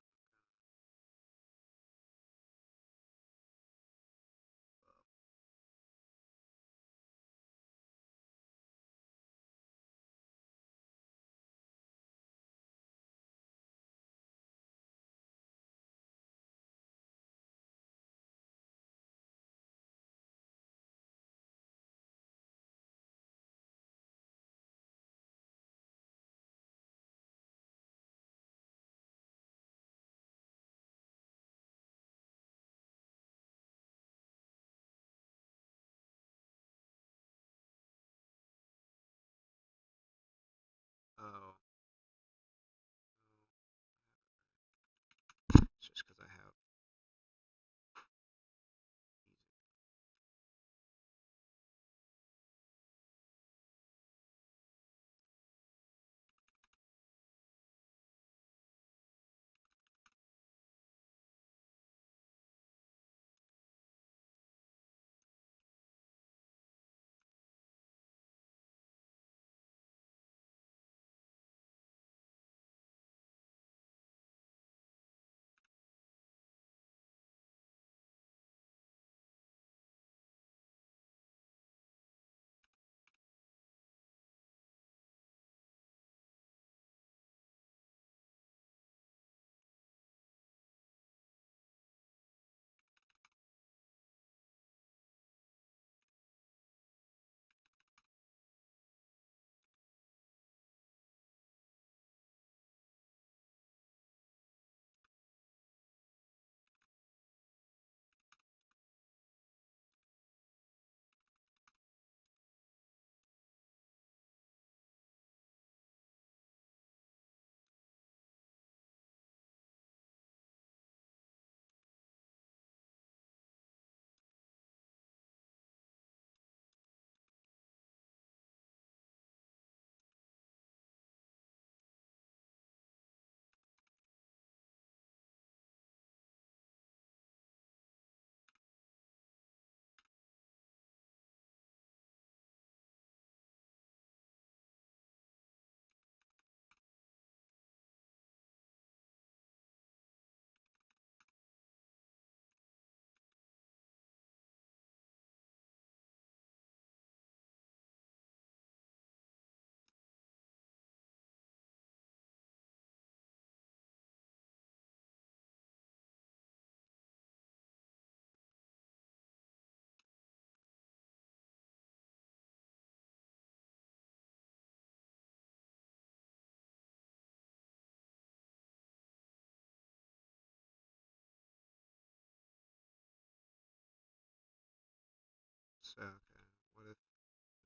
So, okay, what if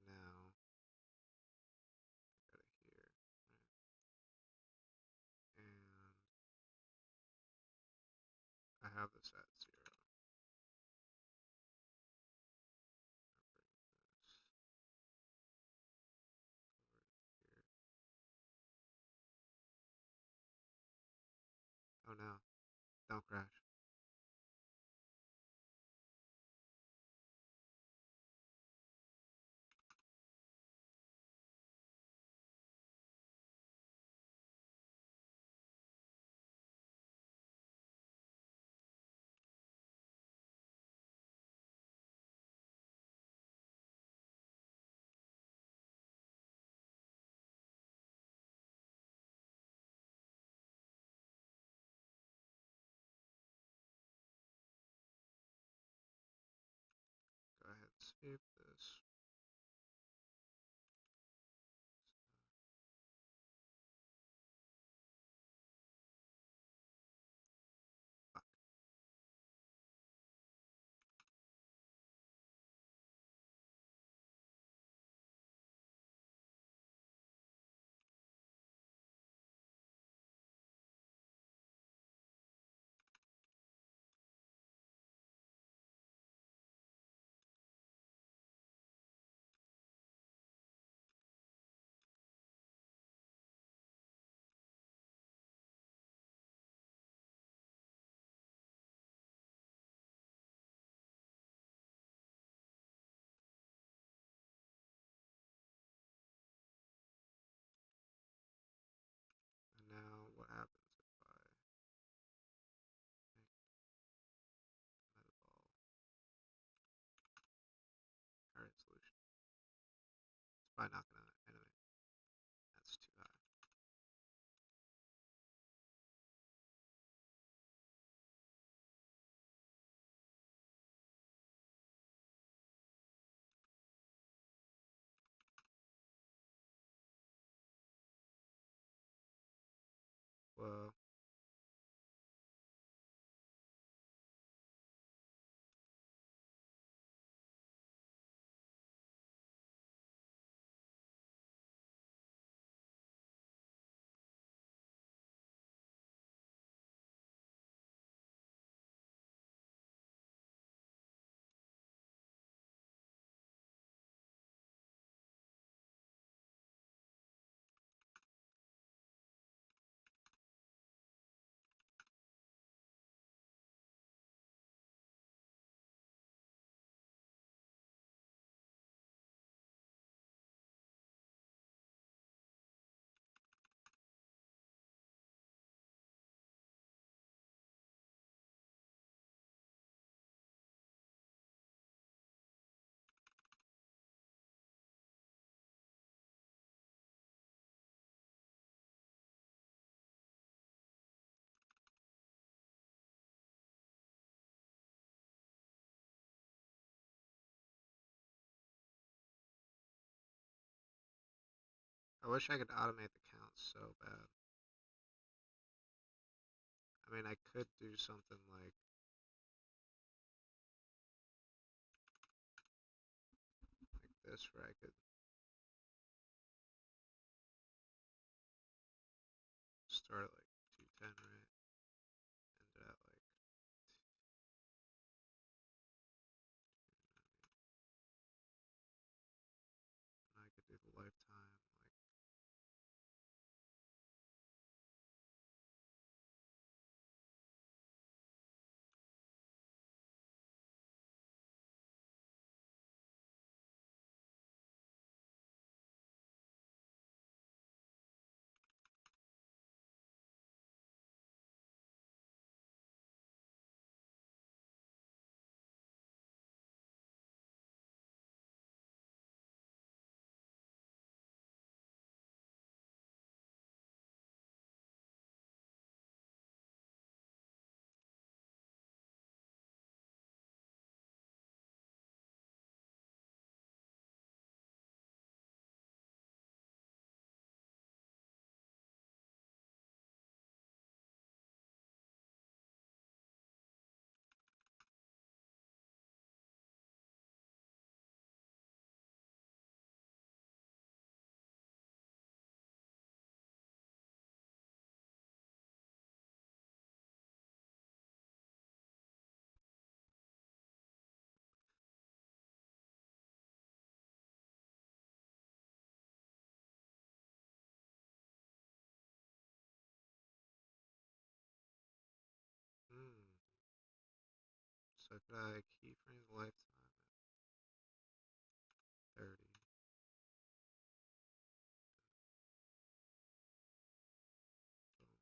now I go to here, right? And I have this at 0. I bring this over here. Oh no, don't crash. Go ahead and save this. Fuck. And now what happens if I make metaball? Alright, solution. It's probably not gonna animate. That's too high. Well, I wish I could automate the counts so bad. I mean, I could do something like this, where I could start at like 210, right? End it at like and I could do the lifetime, like So could I keyframe the lifetime at 30? Boom.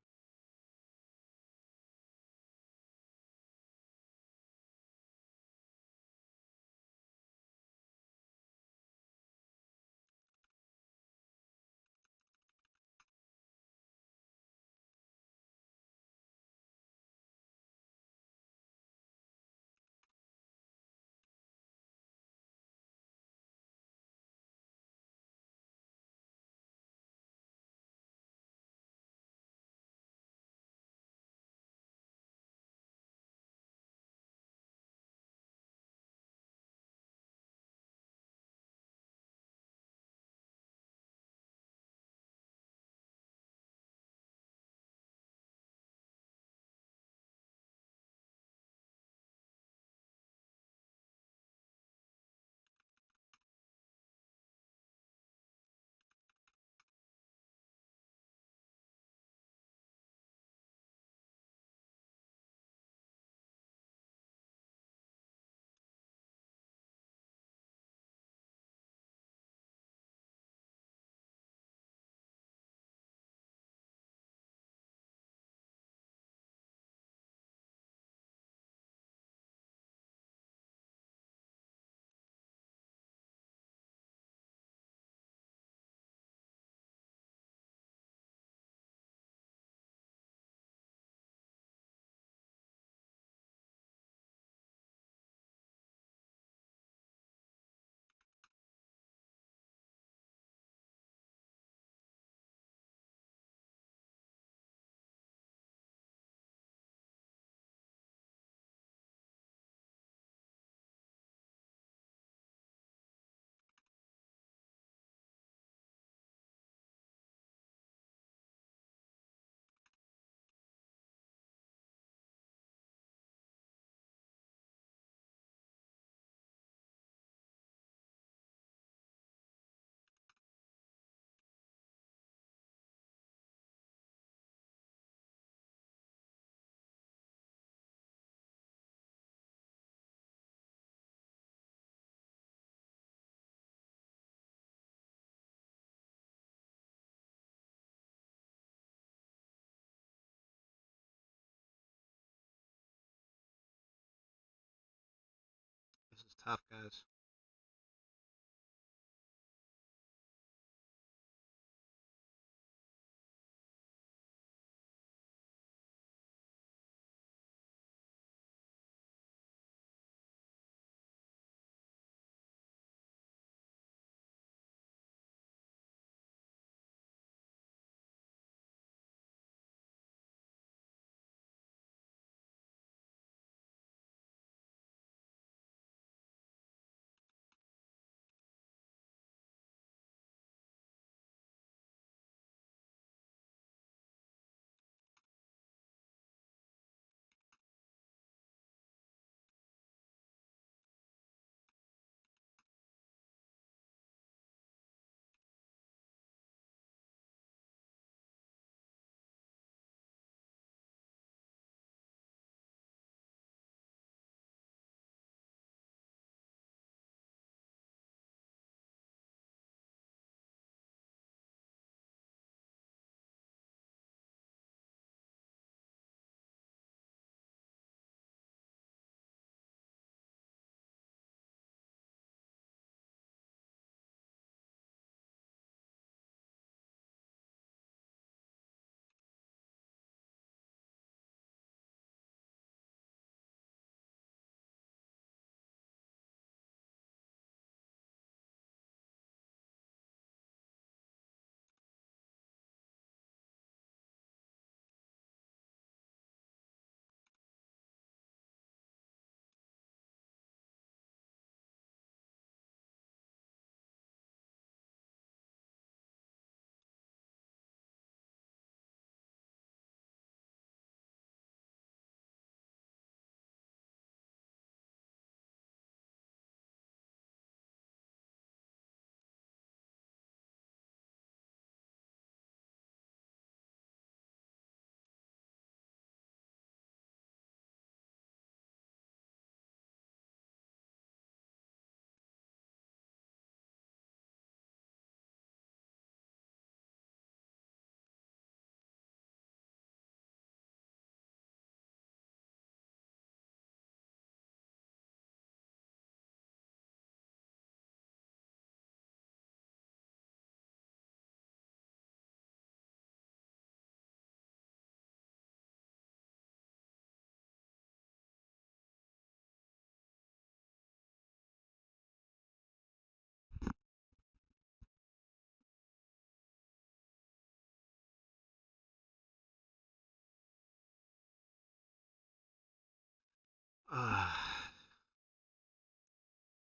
This is tough, guys.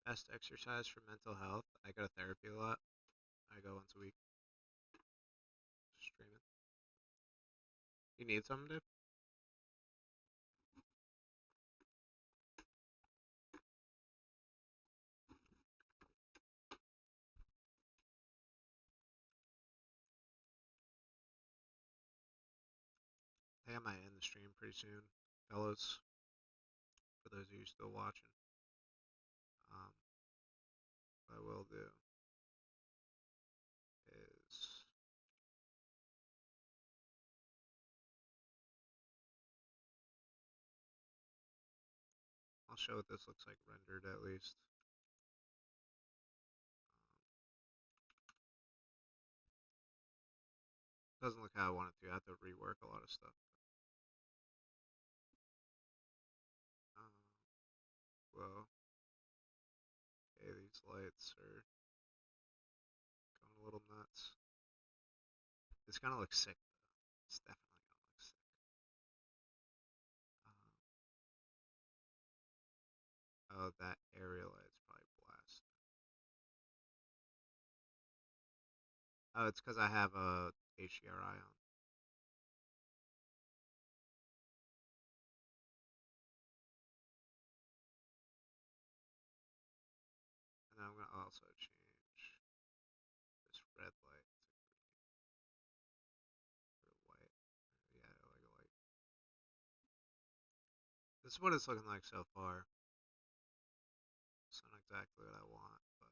Best exercise for mental health. I go to therapy a lot. I go once a week. Streaming. You need something, dude? I think I might end the stream pretty soon, fellas. For those of you still watching, um, what I will do is I'll show what this looks like rendered at least. Doesn't look how I want it to. I have to rework a lot of stuff. Um, well, okay, these lights are going a little nuts. It's gonna look sick though. It's definitely gonna look sick. Oh, that area light's probably blasted. Oh, it's because I have a HDRI on. And then I'm gonna also change this red light to white. Yeah, like this is what it's looking like so far. It's not exactly what I want, but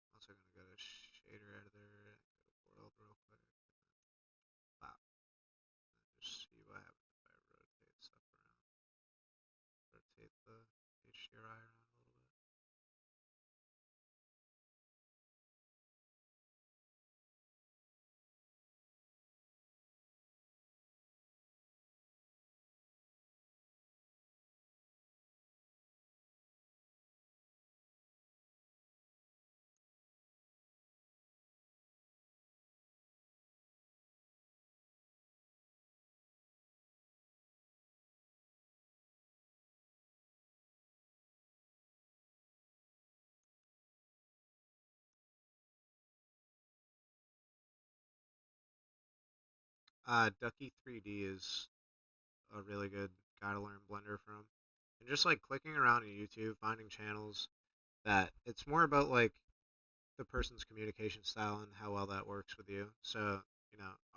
I'm also gonna get a shader editor and go to world real quick. Wow. And just see what happens if I rotate stuff around. Rotate the HDRI around a little bit. Ducky 3D is a really good guy to learn Blender from. And just like clicking around on YouTube, finding channels that it's more about like the person's communication style and how well that works with you. So,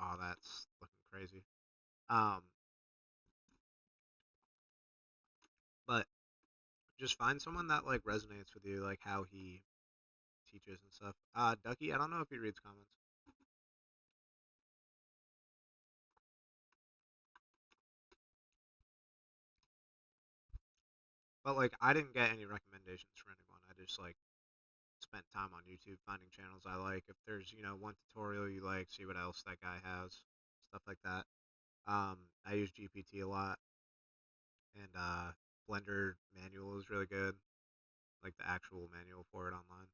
oh, that's looking crazy. Um, but just find someone that like resonates with you, like how he teaches and stuff. Ducky, I don't know if he reads comments, but like I didn't get any recommendations for anyone. I just like spent time on YouTube finding channels I like. If there's one tutorial you like, see what else that guy has, stuff like that. I use GPT a lot, and Blender manual is really good, like the actual manual for it online.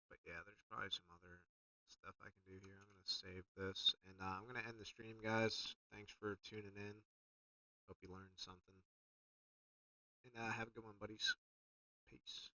But yeah, there's probably some other stuff I can do here. I'm gonna save this, and I'm gonna end the stream, guys. Thanks for tuning in. Hope you learned something, and have a good one, buddies. Peace.